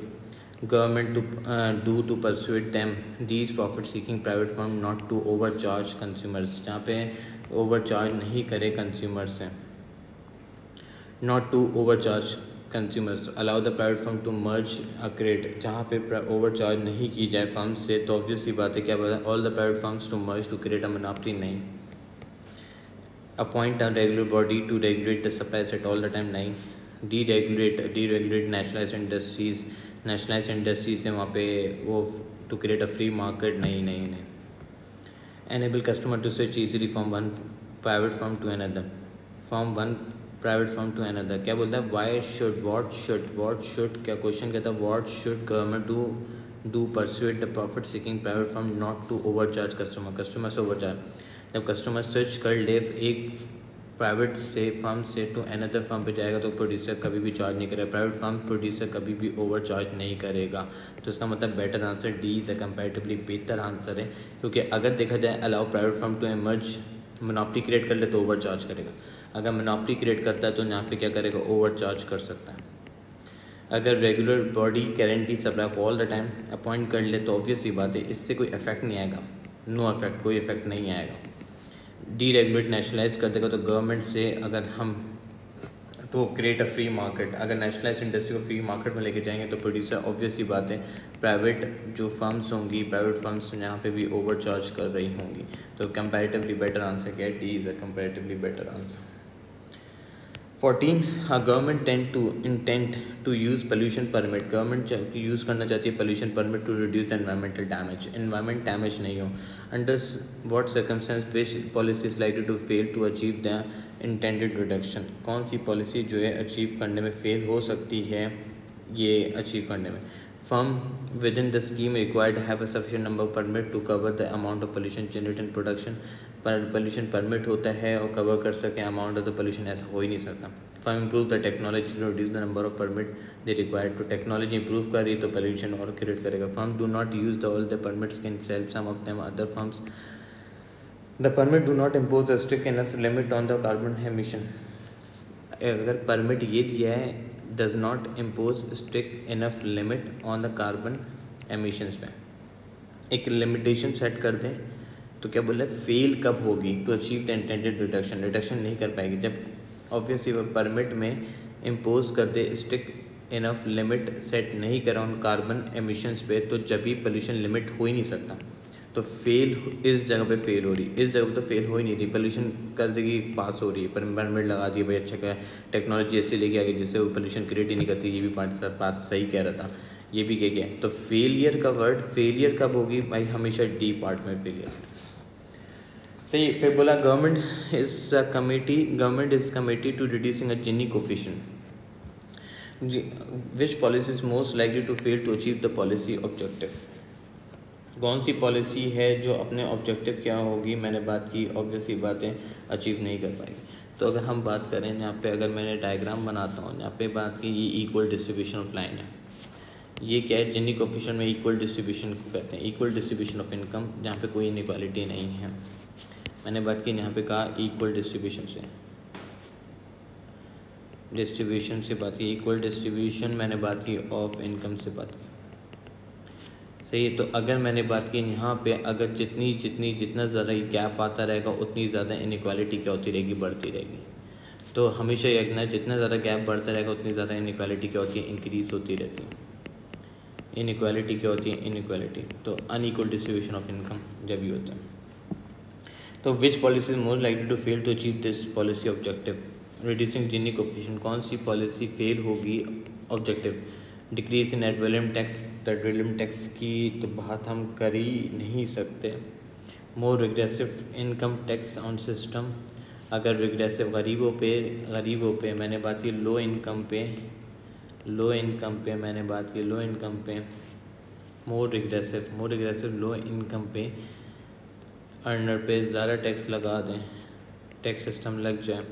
Speaker 1: government do to persuade them these profit seeking private firm not to overcharge consumers, जहाँ पे ओवरचार्ज नहीं करे कंज्यूमर से, not to overcharge consumers, allow the private firm to merge a cred, जहाँ पे ओवरचार्ज नहीं की जाए फर्म से। तो ऑब्वियसली बात है क्या बोला, all the private firms to merge to create a monopoly, नहीं। Appoint a regular body to regulate the supply set all the time, नहीं। Deregulate nationalise industries, nationalise industry से वहाँ पे वो to create a free market, नहीं नहीं नहीं। Enable customer to switch easily from one private firm to another, from one private firm to another. क्या बोलता है, वाई शुड व्हाट शुड क्या क्वेश्चन कहता है, what should government do persuade the profit seeking private firm not to overcharge customer से ओवरचार्ज। जब कस्टमर स्विच कर ले एक प्राइवेट से फर्म से टू अनदर फर्म पे जाएगा तो प्रोड्यूसर कभी भी चार्ज नहीं करेगा, प्राइवेट फर्म प्रोड्यूसर कभी भी ओवरचार्ज नहीं करेगा। तो इसका मतलब better answer D is a comparatively बेहतर आंसर है, क्योंकि अगर देखा जाए allow private firm to emerge, monopoly create कर ले तो ओवरचार्ज करेगा, अगर मोनोपोली क्रिएट करता है तो यहाँ पे क्या करेगा, ओवरचार्ज कर सकता है। अगर regular body guarantee supply for all the time appoint कर ले तो ऑब्वियस ही बात है इससे कोई इफेक्ट नहीं आएगा, नो इफेक्ट, कोई इफेक्ट नहीं आएगा। डीरेगुलेट नेशनलाइज कर देगा तो गवर्नमेंट से अगर हम तो क्रिएट अ फ्री मार्केट, अगर नेशनलाइज इंडस्ट्री को फ्री मार्केट में लेके जाएंगे तो प्रोड्यूसर ऑब्वियस ही बात है प्राइवेट जो फर्म्स होंगी, प्राइवेट फर्म्स यहाँ पे भी ओवरचार्ज कर रही होंगी। तो कंपैरेटिवली बेटर आंसर क्या है, D is a comparatively better answer. 14 government intent to use pollution permit, government use करना चाहती है pollution permit to reduce the environmental damage, environment damage नहीं हो। Under what circumstance which policy is likely to fail to achieve the intended reduction, कौन सी पॉलिसी जो है अचीव करने में फेल हो सकती है ये अचीव करने में। Firm within the scheme required have a sufficient number of permit to cover the amount of pollution generate in production, पर पोल्यूशन परमिट होता है और कवर कर सके अमाउंट ऑफ द पोल्यूशन, ऐसा हो ही नहीं सकता। Firm improve the technology to reduce the number of permit they required, तो टेक्नोलॉजी इंप्रूव कर रही तो पोल्यूशन और क्रिएट करेगा। Firm do not use the all the permits can sell some of them other firms, the permit do not impose a strict enough limit on the carbon emission, अगर परमिट ये दिया है does not impose strict enough limit on the carbon emissions पे, एक लिमिटेशन सेट कर दें तो क्या बोला फेल कब होगी, to achieve the intended reduction नहीं कर पाएगी जब ऑब्वियसली परमिट में इम्पोज कर दे स्ट्रिक्ट इनफ लिमिट सेट नहीं करा उन कार्बन एमिशंस पे, तो जब भी पोल्यूशन लिमिट हो ही नहीं सकता। तो फेल इस जगह पे फेल हो रही, इस जगह पे तो फेल हो ही नहीं रही, पोल्यूशन कर देगी पास हो रही है, परमिट लगा दी भाई अच्छा क्या है, टेक्नोलॉजी ऐसे लेके आ गई जिससे वो पोल्यूशन क्रिएट ही नहीं करती, ये भी बात सही कह रहा था, ये भी क्या है। तो फेलियर का वर्ड, फेलियर कब होगी भाई, हमेशा डी पार्ट में फेलियर सही। फिर बोला government is committed to reducing a Gini coefficient, which policy is most likely to fail to achieve the policy objective, कौन सी पॉलिसी है जो अपने ऑब्जेक्टिव क्या होगी, मैंने बात की ऑब्वियसली बातें अचीव नहीं कर पाएगी। तो अगर हम बात करें यहाँ पे, अगर मैंने डायग्राम बनाता हूँ यहाँ पे बात की, ये इक्वल डिस्ट्रीब्यूशन ऑफ लाइन है, ये क्या है जिनी कोफिशिएंट में इक्वल डिस्ट्रीब्यूशन को कहते हैं, इक्वल डिस्ट्रीब्यूशन ऑफ इनकम, जहाँ पे कोई इनइक्वालिटी नहीं है। मैंने बात की यहाँ पे कहा इक्वल डिस्ट्रीब्यूशन से, डिस्ट्रीब्यूशन से बात की, इक्वल डिस्ट्रीब्यूशन मैंने बात की ऑफ इनकम से बात की, सही है। तो अगर मैंने बात की यहाँ पे, अगर जितना ज़्यादा गैप आता रहेगा उतनी ज़्यादा इनइक्वालिटी क्या होती रहेगी, बढ़ती रहेगी। तो हमेशा ये रखना, जितना ज़्यादा गैप बढ़ता रहेगा उतनी ज़्यादा इनइक्वालिटी क्या होती है, इंक्रीज़ होती रहती है। इनइक्वालिटी क्या होती है, इनइक्वालिटी, तो अनइक्वल डिस्ट्रीब्यूशन ऑफ इनकम जब भी होता है। तो which policy is most likely to fail to achieve this policy objective, reducing Gini coefficient, कौन सी पॉलिसी फेल होगी objective, decrease in ad valorem tax, ad valorem tax की तो बात हम कर ही नहीं सकते। More regressive income tax on system, अगर रिग्रेसिव गरीबों पे मैंने बात की, लो इनकम पे मैंने बात की, लो इनकम पे मोर रिग्रेसिव लो इनकम पे अर्नर पे ज़्यादा टैक्स लगा दें, टैक्स सिस्टम लग जाए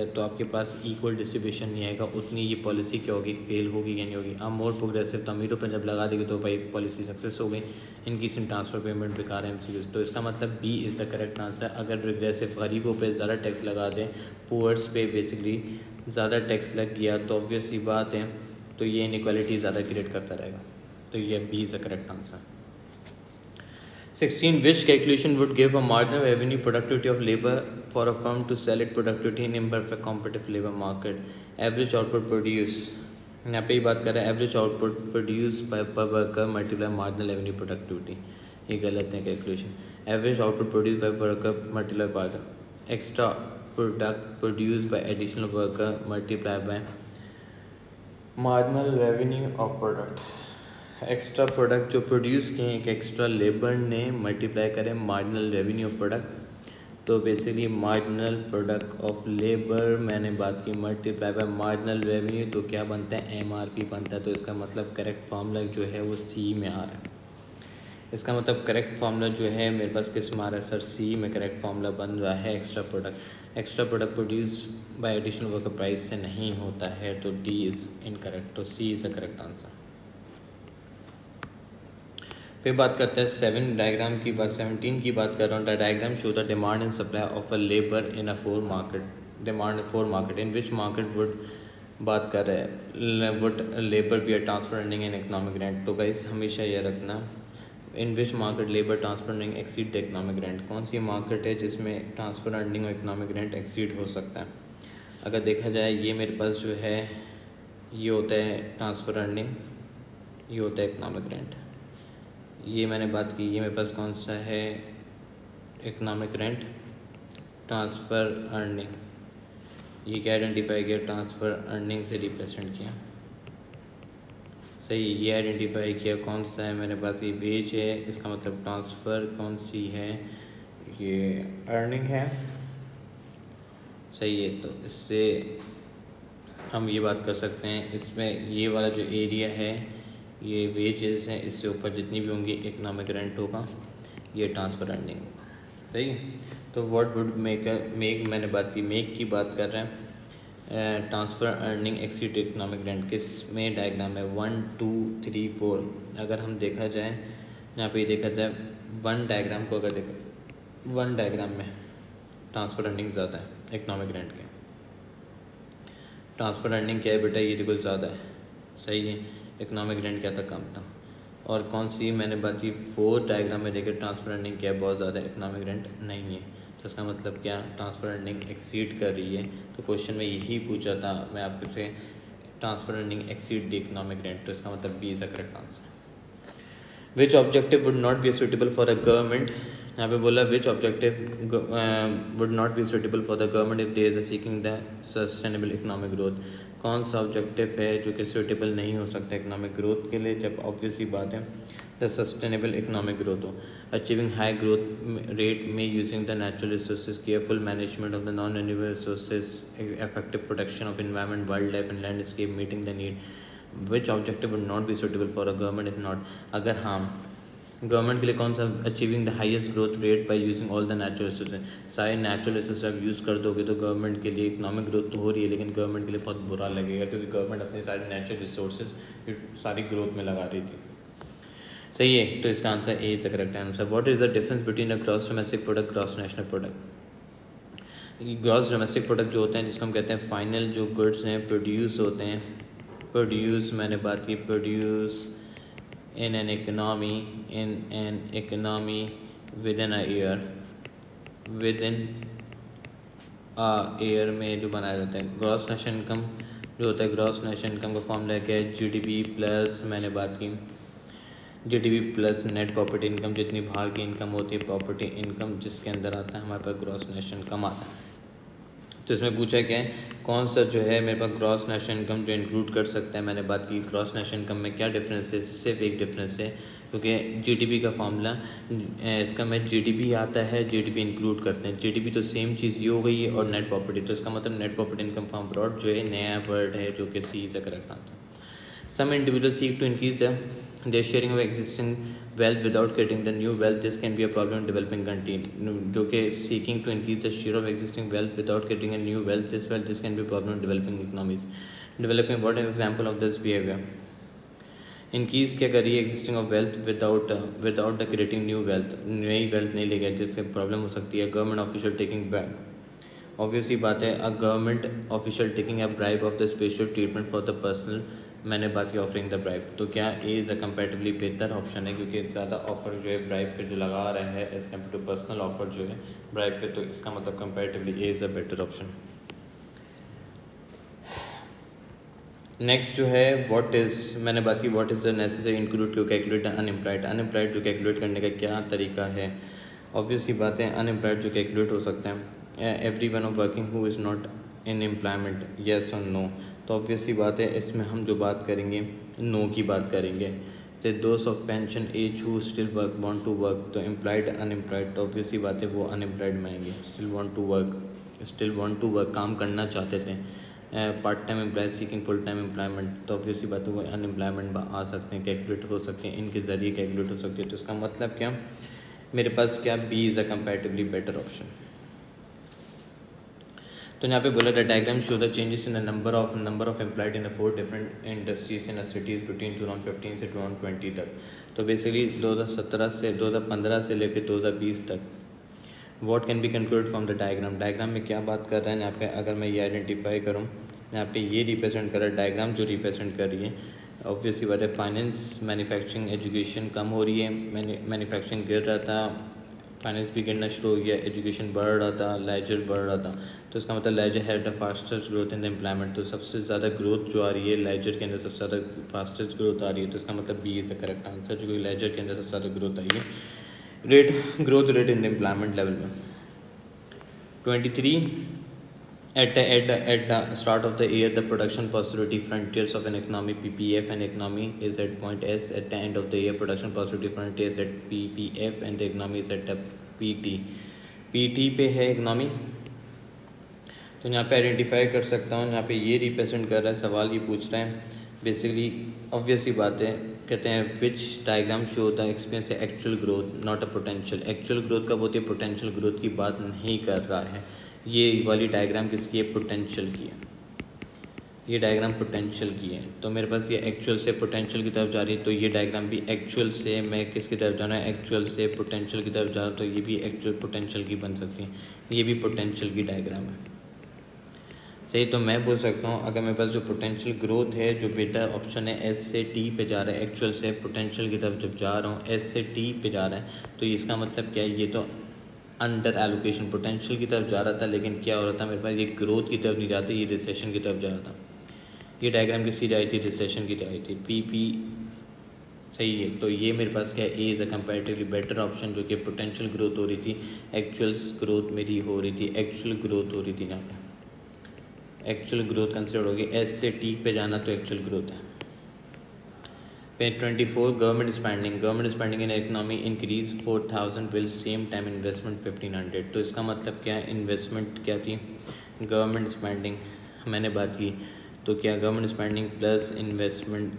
Speaker 1: तो आपके पास इक्वल डिस्ट्रीब्यूशन नहीं आएगा, उतनी ये पॉलिसी क्या होगी, फेल होगी या नहीं होगी। अब मोर प्रोग्रेसिव, तो अमीरों पर जब लगा देगी तो भाई पॉलिसी सक्सेस हो गई, इनकी सिम ट्रांसफ़र पेमेंट बेकार है MCQs। तो इसका मतलब B is the correct answer. अगर रिग्रेसिव गरीबों पे ज़्यादा टैक्स लगा दें, पुअर्स पे बेसिकली ज़्यादा टैक्स लग गया तो ऑब्वियस सी बात है, तो ये इनइक्वालिटी ज़्यादा क्रिएट करता रहेगा। तो ये B is the correct answer. 16. Which calculation would give a marginal revenue productivity of labor for a firm to sell its productivity in imperfect competitive labor market? Average output produce, यहाँ पे ही बात कर रहे हैं एवरेज आउटपुट प्रोड्यूस बाय पर worker multiply marginal revenue productivity, ये गलत है calculation. Average output produce by worker multiply by extra product produce by additional worker multiply by marginal revenue of product. Extra product जो प्रोड्यूस किए हैं, एक एक्स्ट्रा लेबर ने मल्टीप्लाई करें मार्जिनल रेवेन्यू ऑफ प्रोडक्ट, तो basically marginal product of labour मैंने बात की मल्टीप्लाई बाय मार्जिनल रेवेन्यू, तो क्या बनता है, MRP बनता है। तो इसका मतलब करेक्ट फार्मूला जो है वो C में आ रहा है। इसका मतलब करेक्ट फार्मूला जो है मेरे पास किस में आ रहा है सर, C में करेक्ट फार्मूला बन रहा है। Extra product produce by additional worker price से नहीं होता है, तो D इज़ इनकरेक्ट, तो C is the correct answer. फिर बात करते हैं 17 की बात कर रहा हूँ। The diagram show the demand and supply of a labour in a four market in which market would बात कर रहे हैं, would labour be a transfer earning and economic rent. तो गाइस हमेशा ये रखना, in which market labour transfer earning exceed the economic rent, कौन सी मार्केट है जिसमें ट्रांसफर अर्निंग और इकोनॉमिक रेंट एक्सीड हो सकता है। अगर देखा जाए ये मेरे पास जो है ये होता है ट्रांसफ़र अर्निंग, ये होता है इकोनॉमिक रेंट। ये मैंने बात की, ये मेरे पास कौन सा है, इकोनॉमिक रेंट, ट्रांसफ़र अर्निंग। ये क्या आइडेंटिफाई किया, ट्रांसफ़र अर्निंग से रिप्रेजेंट किया, सही। ये आइडेंटिफाई किया कौन सा है, मैंने बात की वेज है, इसका मतलब ट्रांसफ़र कौन सी है, ये अर्निंग है, सही है। तो इससे हम ये बात कर सकते हैं, इसमें ये वाला जो एरिया है ये वेजेस हैं, इससे ऊपर जितनी भी होंगी इकोनॉमिक रेंट होगा, ये ट्रांसफ़र अर्निंग होगा, सही है। तो व्हाट वुड मेक मैंने बात की, मेक की बात कर रहे हैं, transfer earning exceed economic rent, किस में डायग्राम है 1 2 3 4। अगर हम देखा जाए यहाँ पे देखा जाए वन डायग्राम को, अगर देखा वन डायग्राम में ट्रांसफ़र अर्निंग ज़्यादा है इकोनॉमिक रेंट के। ट्रांसफ़र अर्निंग क्या है बेटा, ये देखो ज़्यादा है, सही है। इकोनॉमिक रेंट क्या था, कम था। और कौन सी मैंने बात की, फोर्थ डायग्राम में देखे ट्रांसफ़र अर्निंग क्या है, बहुत ज़्यादा, इकोनॉमिक रेंट नहीं है। तो इसका मतलब क्या, ट्रांसफ़र अर्निंग एक्सीड कर रही है। तो क्वेश्चन में यही पूछा था मैं आपके से, transfer earning exceed the economic rent, तो इसका मतलब B is the correct answer. Which objective would not be suitable for a government, यहाँ पे बोला which objective would not be suitable for the government if there is a seeking the sustainable economic growth. कौन सा ऑब्जेक्टिव है जो कि सुटेबल नहीं हो सकता इकोनॉमिक ग्रोथ के लिए, जब ऑब्वियस ही बात है द सस्टेनेबल इकोनॉमिक ग्रोथ हो। अचीविंग हाई ग्रोथ रेट में using the natural resources, careful management of the non renewable resources, effective protection of environment, wild life and landscape, meeting the need. Which objective would not be suitable for a government if not, अगर हाँ गवर्नमेंट के लिए कौन सा, achieving the highest growth rate by using all the natural resources. सारे नेचुरल रिसोर्स आप यूज़ कर दोगे तो गवर्नमेंट के लिए इकोनॉमिक ग्रोथ तो हो रही है, लेकिन गवर्नमेंट के लिए बहुत बुरा लगेगा, क्योंकि गवर्नमेंट अपने सारे नेचुरल रिसोर्सेज सारी ग्रोथ में लगा रही थी, सही है। तो इसका answer A is the correct answer. What is the difference between a gross domestic product, gross national product. Gross domestic product जो होते हैं, जिसको हम कहते हैं फाइनल जो गुड्स हैं प्रोड्यूस होते हैं, प्रोड्यूस मैंने बात की, produce in an economy within a year में जो बनाया जाता है। ग्रॉस नेशनल इनकम जो होता है, ग्रॉस नेशनल इनकम का फॉर्मूला क्या है, जीडीपी प्लस मैंने बात की GDP plus net property income, जितनी बाहर की इनकम होती है प्रॉपर्टी इनकम जिसके अंदर आता है हमारे पास ग्रॉस नेशनल इनकम आता है। तो इसमें पूछा क्या है, कौन सा जो है मेरे पास ग्रॉस नेशनल इनकम जो इंक्लूड कर सकता है। मैंने बात की ग्रॉस नेशनल इनकम में क्या डिफरेंस है, सिर्फ एक डिफरेंस है, क्योंकि जीडीपी का फॉर्मूला इसका में जीडीपी आता है, जीडीपी इंक्लूड करते हैं। जीडीपी तो सेम चीज़ ये हो गई है, और नेट प्रॉपर्टी, तो इसका मतलब net property income from abroad जो है नया वर्ड है, जो कि C is a correct answer. Some individual seek to increase their sharing of existing wealth without creating the new wealth. This can be a problem in developing country. जो कि seeking to increase the share of existing wealth without creating a new wealth, this can be a problem in developing economies. Developing, what an example of this behavior? Increase क्या करिए existing of wealth without the creating new wealth, नई वेल्थ नहीं लेगा, जिससे प्रॉब्लम हो सकती है। Government official taking bribe, obviously बात है, a government official taking a bribe of the special treatment for the personal, मैंने बात की ऑफरिंग द ब्राइब, तो क्या ए इज़ अ कंपेरेटिवली बेहतर ऑप्शन है, क्योंकि ज़्यादा ऑफर जो है ब्राइब पे जो लगा रहा है as compare to personal offer जो है ब्राइब पे, तो इसका मतलब comparatively A is a better option. Next जो है व्हाट इज़, मैंने बात की what is the necessary include to calculate unemployed. Unemployed जो कैलकुलेट करने का क्या तरीका है, ऑब्वियसली बात है अनएम्प्लॉयड जो कैलकुलेट हो सकते हैं, every one of working who is not in employment, yes और नो, तो ऑब्वियसली बात है इसमें हम जो बात करेंगे नो की बात करेंगे। तो दोस्त of pension age who still work want to work, तो एम्प्लॉयड अनएम्प्लॉयड, तो ऑब्वियसली बात है वो अनएम्प्लॉयड में आएंगे। स्टिल वांट टू वर्क, काम करना चाहते थे। Part time employ seeking full time employment, तो ऑब्वियसली बात है वो अनएम्प्लॉयमेंट आ सकते हैं, कैलकुलेट हो सकते हैं, इनके ज़रिए कैलकुलेट हो सकती है। तो इसका मतलब क्या, मेरे पास क्या B is a comparatively better option. तो यहाँ पे बोला था diagram show the changes in the number of employed in 4 different industries in cities between 2015 से 2020 तक। तो बेसिकली 2015 से लेकर 2020 तक। What can be conclude from the diagram में क्या बात कर रहा है यहाँ पे, अगर मैं ये आइडेंटिफाई करूँ, यहाँ पे ये रिप्रेजेंट कर रहा है, डायग्राम जो रिप्रेजेंट कर रही है, ऑब्वियसली बात है फाइनेंस, मैन्युफैक्चरिंग, एजुकेशन कम हो रही है, मैन्युफैक्चरिंग गिर रहा था, फाइनेंस भी गिरना शुरू हो गया, एजुकेशन बढ़ रहा था, लेजर बढ़ रहा था, तो इसका मतलब leisure had the fastest growth in the employment, तो सबसे ज़्यादा ग्रोथ जो आ रही है लेजर के अंदर, सबसे ज़्यादा फास्टेस्ट ग्रोथ आ रही है, तो इसका मतलब B is the correct answer, जो कि लेजर के अंदर सबसे ज़्यादा ग्रोथ आई है। Growth rate in the employment level में 23 at the start of the year the production possibility frontiers of an economy PPF and economy is at point S. At the end of the year production possibility frontiers at PPF and the economy is at PT पे है economy, तो यहाँ पे आइडेंटिफाई कर सकता हूँ, यहाँ पे ये रिप्रेजेंट कर रहा है, सवाल ये पूछ रहा है बेसिकली, ऑब्वियसली बात है, कहते हैं which diagram show the experience actual growth not a potential. Actual growth कब होती है, पोटेंशियल ग्रोथ की बात नहीं कर रहा है। ये वाली डायग्राम किसकी है, पोटेंशियल की है, ये डायग्राम पोटेंशियल की है, तो मेरे पास ये एक्चुअल से पोटेंशियल की तरफ जा रही है, तो ये डायग्राम भी एक्चुअल से, मैं किसकी तरफ जाना है, एक्चुअल से पोटेंशियल की तरफ जा रहा हूँ, तो ये भी एक्चुअल पोटेंशियल की बन सकती है, ये भी पोटेंशियल की डायग्राम है, सही। तो मैं बोल सकता हूँ अगर मेरे पास जो पोटेंशियल ग्रोथ है, जो बेटर ऑप्शन है, एस से टी पे जा रहा है, एक्चुअल से पोटेंशियल की तरफ जब जा रहा हूँ, एस से टी पे जा रहा है, तो इसका मतलब क्या है, ये तो अंडर एलोकेशन पोटेंशियल की तरफ जा रहा था, लेकिन क्या हो रहा था मेरे पास, ये ग्रोथ की तरफ नहीं जाता, ये रिसेशन की तरफ जा रहा था। ये डायग्राम किसकी आई थी, रिसेशन की आई थी, पी सही है। तो ये मेरे पास क्या है, ए is a comparatively better option, जो कि पोटेंशियल ग्रोथ हो रही थी, एक्चुअल ग्रोथ मेरी हो रही थी, एक्चुअल ग्रोथ हो रही थी, यहाँ पे एक्चुअल ग्रोथ कंसिडर होगी, एस से टी पे जाना तो एक्चुअल ग्रोथ है। Page 24 government spending in economy increase 4000 will same time investment 1500, तो इसका मतलब क्या है, इन्वेस्टमेंट क्या थी, गवर्नमेंट स्पेंडिंग मैंने बात की, तो क्या गवर्नमेंट स्पेंडिंग प्लस इन्वेस्टमेंट,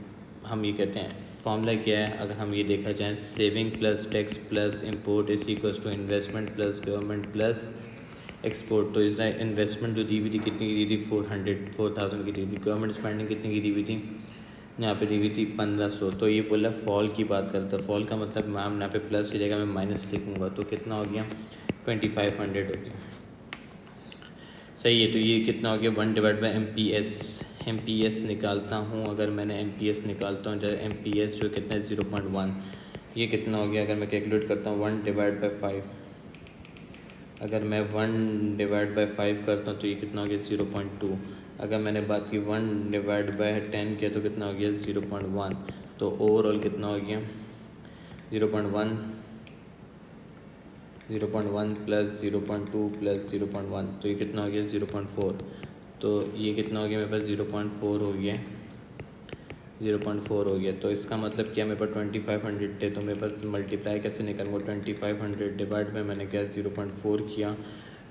Speaker 1: हम ये कहते हैं फॉर्मूला क्या है, अगर हम ये देखा जाए, saving plus tax plus import is equals to investment plus government plus export. तो इसलिए इन्वेस्टमेंट जो दी हुई थी कितनी की दी थी, 4000 की दी थी, गवर्नमेंट स्पेंडिंग कितनी की दी हुई थी, यहाँ पे दी हुई थी 1500, तो ये बोला फॉल की बात करता, फॉल का मतलब मैम यहाँ पे प्लस की जगह मैं माइनस लिखूँगा, तो कितना हो गया 2500 हो गया, सही है। तो ये कितना हो गया 1/MPS, MPS निकालता हूँ, अगर मैंने MPS निकालता हूँ, जैसे MPS जो कितना है 0.1, ये कितना हो गया, अगर मैं कैलकुलेट करता हूँ 1/5, अगर मैं 1/5 करता हूँ तो ये कितना हो गया 0.2, अगर मैंने बात की 1/10 किया तो कितना हो गया 0.1, तो ओवरऑल कितना हो गया 0.1 0.1 प्लस 0.2 प्लस 0.1, तो ये कितना हो गया 0.4। तो ये कितना हो गया मेरे पास 0.4 हो गया, 0.4 हो गया। तो इसका मतलब क्या, मेरे पास 2500 थे, तो मेरे पास मल्टीप्लाई कैसे निकालूंगा, 2500 डिवाइड में मैंने क्या 0.4 किया,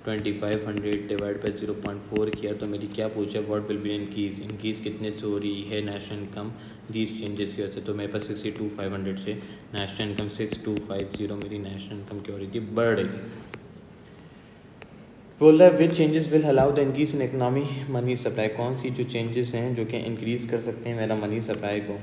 Speaker 1: 2500 डिवाइड बाई 0.4 किया। तो मेरी क्या पूछा, व्हाट विल बी इंक्रीज़ कितने से हो रही है नेशनल इनकम दीज चेंजेस की वजह से। तो मेरे पास 62,500 से नेशनल इनकम 6250 मेरी नेशनल इनकम क्या हो रही थी, बढ़ रही थी। बोल रहा है विच changes will allow the increase in economy money supply, कौन सी जो चेंजेस हैं जो कि इंक्रीज़ कर सकते हैं मेरा मनी सप्लाई को।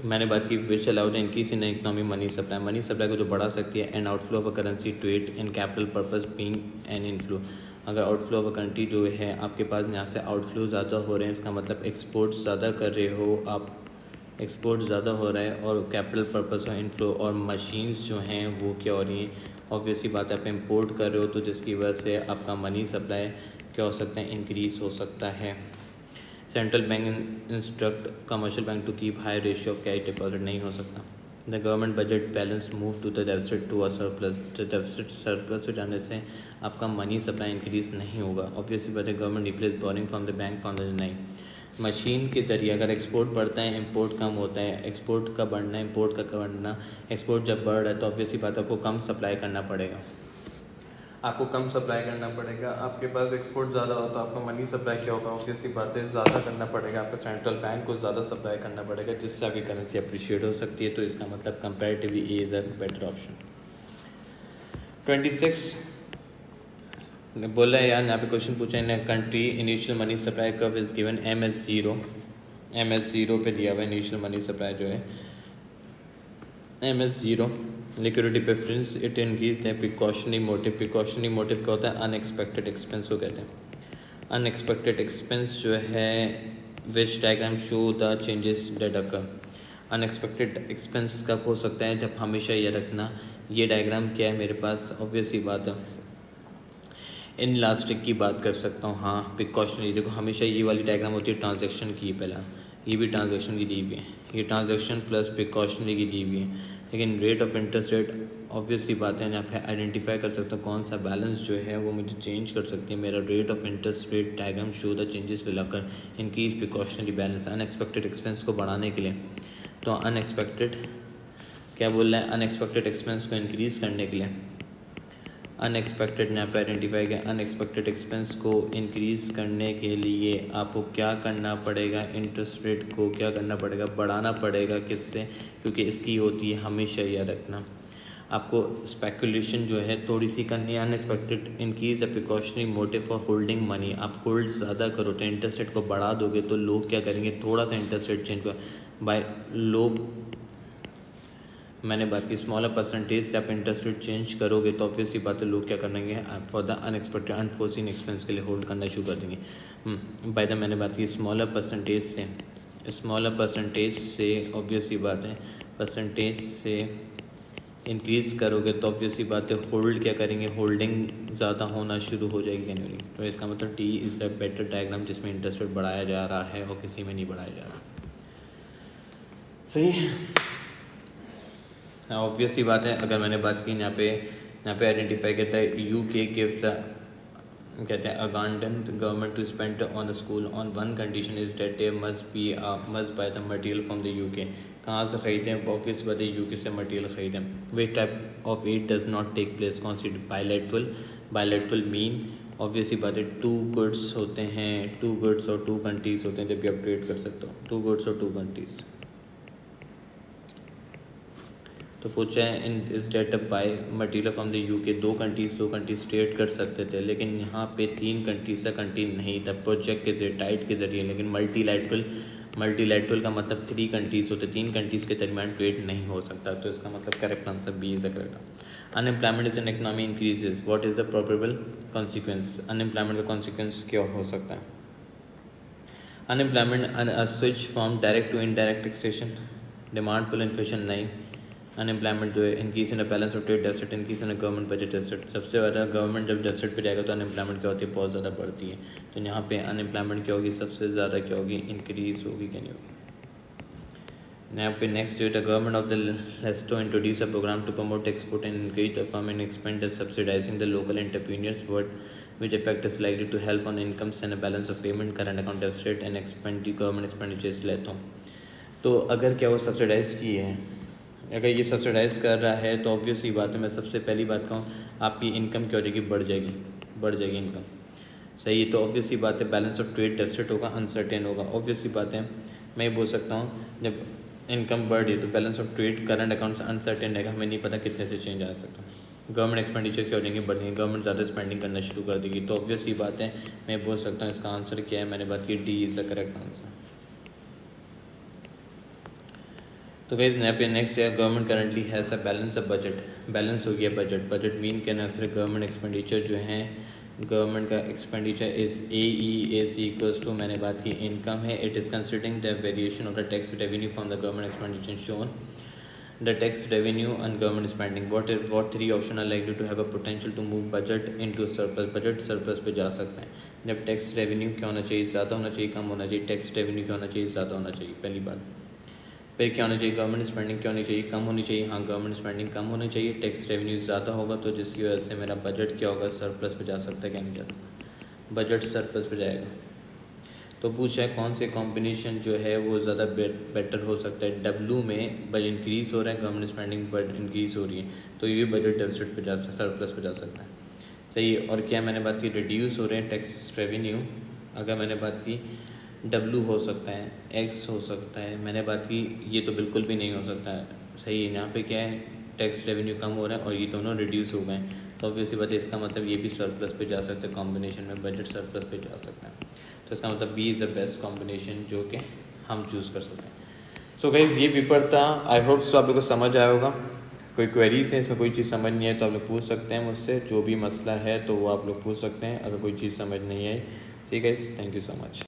Speaker 1: मैंने बात की which allow the increase in economy money supply को जो बढ़ा सकती है, and outflow of a currency trade and capital purpose being an inflow. अगर आउटफ्लो ऑफ अ कंट्री जो है आपके पास यहाँ से आउटफ्लो ज़्यादा हो रहे हैं, इसका मतलब एक्सपोर्ट ज़्यादा कर रहे हो आप, एक्सपोर्ट ज़्यादा हो रहा है, और कैपिटल पर्पस और इनफ्लो और मशीन्स जो हैं वो क्या हो रही हैं, ऑब्वियसली बात है आप इंपोर्ट कर रहे हो, तो जिसकी वजह से आपका मनी सप्लाई क्या हो सकता है, इंक्रीज़ हो सकता है। Central bank instruct commercial bank to keep high ratio of cash deposit, नहीं हो सकता। The government budget balance move to the deficit to a surplus, deficit surplus हो जाने से आपका मनी सप्लाई इंक्रीज़ नहीं होगा। ऑब्वियसली बात है government replace boring from the bank from the नहीं, मशीन के ज़रिए अगर एक्सपोर्ट बढ़ता है इंपोर्ट कम होता है, एक्सपोर्ट का बढ़ना इंपोर्ट का बढ़ना, एक्सपोर्ट जब बढ़ रहा है तो ऑब्वियसली बात है आपको कम सप्लाई करना पड़ेगा, आपको कम सप्लाई करना पड़ेगा। आपके पास एक्सपोर्ट ज़्यादा हो तो आपका मनी सप्लाई क्या होगा, ऑब्वियसली बात है ज़्यादा करना पड़ेगा, आपका सेंट्रल बैंक को ज़्यादा सप्लाई करना पड़ेगा, जिससे आपकी करेंसी अप्रिशिएट हो सकती है। तो इसका मतलब comparatively A is a better option. 26 बोला है यार, यहाँ पे क्वेश्चन पूछा है, country initial money supply curve is given MS0 पे दिया हुआ इनिशियल मनी सप्लाई जो है MS0। Liquidity preference it increase the precautionary motive क्या होता है, अनएक्सपेक्टेड एक्सपेंस को कहते हैं। अनएक्सपेक्टेड एक्सपेंस जो है which diagram show the changes that occur. Unexpected expense कब हो सकता है, जब हमेशा ये रखना, ये डायग्राम क्या है मेरे पास, ऑब्वियसली बात है इन इलास्टिक की बात कर सकता हूँ। हाँ प्रिकॉशनरी, देखो हमेशा ये वाली डायग्राम होती है ट्रांजैक्शन की, पहला ये भी ट्रांजैक्शन की दी हुई है, ये ट्रांजैक्शन प्लस प्रिकॉशनरी की दी हुई है। लेकिन rate of interest rate obviously बात है यहाँ पे आइडेंटिफाई कर सकता हूँ कौन सा बैलेंस जो है वो मुझे चेंज कर सकती है। मेरा rate of interest rate diagram show the changes will occur increase precautionary balance, unexpected expense को बढ़ाने के लिए। तो अनएक्सपेक्टेड क्या बोल रहा है, अनएक्सपेक्टेड एक्सपेंस को इंक्रीज़ करने के लिए, अनएक्सपेक्टेड यहाँ पे आइडेंटिफाई किया, अनएक्सपेक्टेड एक्सपेंस को इंक्रीज़ करने के लिए आपको क्या करना पड़ेगा, इंटरेस्ट रेट को क्या करना पड़ेगा, बढ़ाना पड़ेगा। किससे, क्योंकि इसकी होती है हमेशा याद रखना आपको स्पेकुलेशन जो है थोड़ी सी करनी है। Unexpected increase the precautionary motive for holding money, आप होल्ड ज़्यादा करो तो इंटरेस्ट रेट को बढ़ा दोगे तो लोग क्या करेंगे, थोड़ा सा इंटरेस्ट रेट चेंज कर बाय लोग, मैंने बात की स्मॉलर परसेंटेज से आप इंटरेस्ट रेट चेंज करोगे तो ऑब्वियसली बात है लोग क्या करेंगे, for the unexpected unforeseen expense के लिए होल्ड करना शुरू कर देंगे। बाय द मैंने बात की स्मॉलर परसेंटेज से ऑब्वियसली बात है परसेंटेज से इंक्रीज़ करोगे तो ऑब्वियसली बात है होल्ड क्या करेंगे, होल्डिंग ज़्यादा होना शुरू हो जाएगी जनवरी। तो इसका मतलब T is a better diagram जिसमें इंटरेस्ट रेट बढ़ाया जा रहा है और किसी में नहीं बढ़ाया जा रहा। सही है, ऑब्वियसली बात है। अगर मैंने बात की यहाँ पे आइडेंटिफाई करता है UK गिव्स कहते हैं अगांडेंट government to spend on school on one condition is that they must buy the material from the UK। कहाँ से ख़रीदें, ऑब्वियस बात है UK से मटेरियल ख़रीदें। Which type of aid does not take place, कौन सी, बायलैटरल मीन ऑब्वियसली बात है टू गुड्स होते हैं, टू गुड्स और टू कंट्रीज़ होते हैं जब भी आप ट्रेड कर सकते हो, टू गुड्स और टू कंट्रीज़। तो पूछा है इन इस that buy material from the UK, दो कंट्रीज ट्रेड कर सकते थे, लेकिन यहाँ पे तीन कंट्रीज का कंट्री नहीं था प्रोजेक्ट के जरिए टाइट के ज़रिए। लेकिन मल्टीलैटरल का मतलब थ्री कंट्रीज होते, तीन कंट्रीज़ के दरमियान ट्रेड नहीं हो सकता। तो इसका मतलब correct answer B is the correct. Unemployment is an economy increases, what is the probable consequence, unemployment का कॉन्सिक्वेंस क्या हो सकता है। Unemployment switch from direct to indirect taxation, demand pull inflation नहीं। अनएम्प्लॉयमेंट जो है increase in balance of trade deficit, increase in government budget deficit. सबसे ज़्यादा गवर्नमेंट जब डेफिसिट पे जाएगा तो अनएम्प्लॉयमेंट क्या होती है, बहुत ज़्यादा बढ़ती है। तो यहाँ पे अनएम्प्लॉयमेंट क्या होगी, सबसे ज़्यादा क्या होगी, इंक्रीज़ होगी क्या नहीं होगी। यहाँ पे next the government of the Lesotho introduce a programme to promote export and increase the firm and expand subsidising the local entrepreneurs word which effect is likely to help on incomes and a balance of payment, current account deficit and government expenditures लेता हूँ। तो अगर क्या वो सब्सिडाइज़ की है, अगर ये सब्सिडाइज़ कर रहा है तो ऑब्वियसली बात है, मैं सबसे पहली बात कहूँ आपकी इनकम क्या हो जाएगी, बढ़ जाएगी इनकम। सही है, तो ऑब्वियसली बात है बैलेंस ऑफ ट्रेड डेफिसिट होगा, अनसर्टेन होगा। ऑब्वियसली बात है मैं ये बोल सकता हूँ जब इनकम बढ़ रही है तो balance of trade current account से अनसर्टेन रहेगा, हमें नहीं पता कितने से चेंज आ सकता है। गवर्नमेंट एक्सपेंडिचर क्या हो जाएंगे, बढ़ेंगे, गवर्नमेंट ज़्यादा स्पेंडिंग करना शुरू कर देगी। तो ऑब्वियसली बात है मैं बोल सकता हूँ इसका आंसर क्या है, मैंने बात की D is the correct answer. तो गाइस यहाँ पे नेक्स्ट है government currently has a balance of budget, balance हो गया बजट मीन क्या ना सिर्फ गवर्नमेंट एक्सपेंडिचर जो है, गवर्नमेंट का expenditure is AEAC equals to, मैंने बात की इनकम है, it is considering the variation of the tax revenue from the government expenditure shown the tax revenue and government spending. What three option are likely to have a potential to move budget into surplus? Budget surplus पे जा सकते हैं जब टैक्स रेवेन्यू क्या होना चाहिए, ज़्यादा होना चाहिए, कम होना चाहिए। टैक्स रेवेन्यू क्या होना चाहिए, ज़्यादा होना चाहिए, पहली बात। फिर क्या होना चाहिए, गवर्नमेंट स्पेंडिंग क्या होनी चाहिए, कम होनी चाहिए। हाँ, गवर्नमेंट स्पेंडिंग कम होनी चाहिए, टैक्स रेवेन्यू ज़्यादा होगा, तो जिसकी वजह से मेरा बजट क्या होगा, सरप्लस पे जा सकता है, क्या नहीं जा सकता, बजट सरप्लस पे जाएगा। तो पूछा है कौन से कॉम्बिनेशन जो है वो ज़्यादा बेटर हो सकता है। डब्लू में बजट इंक्रीज़ हो रहा है, गवर्नमेंट स्पेंडिंग बजट इंक्रीज़ हो रही है, तो ये बजट डेफिसिट पे जा सकता, सरप्लस पे जा सकता है। सही है। और क्या मैंने बात की, रिड्यूस हो रहे हैं टैक्स रेवेन्यू, अगर मैंने बात की डब्लू हो सकता है, एक्स हो सकता है, मैंने बात की ये तो बिल्कुल भी नहीं हो सकता है। सही है, यहाँ पे क्या है टैक्स रेवेन्यू कम हो रहा है और ये दोनों रिड्यूस हो गए, तो ऑब्वियसली बात है इसका मतलब ये भी सरप्लस पे जा सकता है, कॉम्बिनेशन में बजट सरप्लस पे जा सकता है। तो इसका मतलब B is the best combination जो कि हम चूज़ कर सकते हैं। सो गाइज़ ये पेपर था, आई होप सो आप लोग को समझ आया होगा। कोई क्वेरीज है इसमें, कोई चीज़ समझ नहीं है तो आप लोग पूछ सकते हैं मुझसे, जो भी मसला है तो वो आप लोग पूछ सकते हैं, अगर कोई चीज़ समझ नहीं आई। ठीक है guys, thank you so much.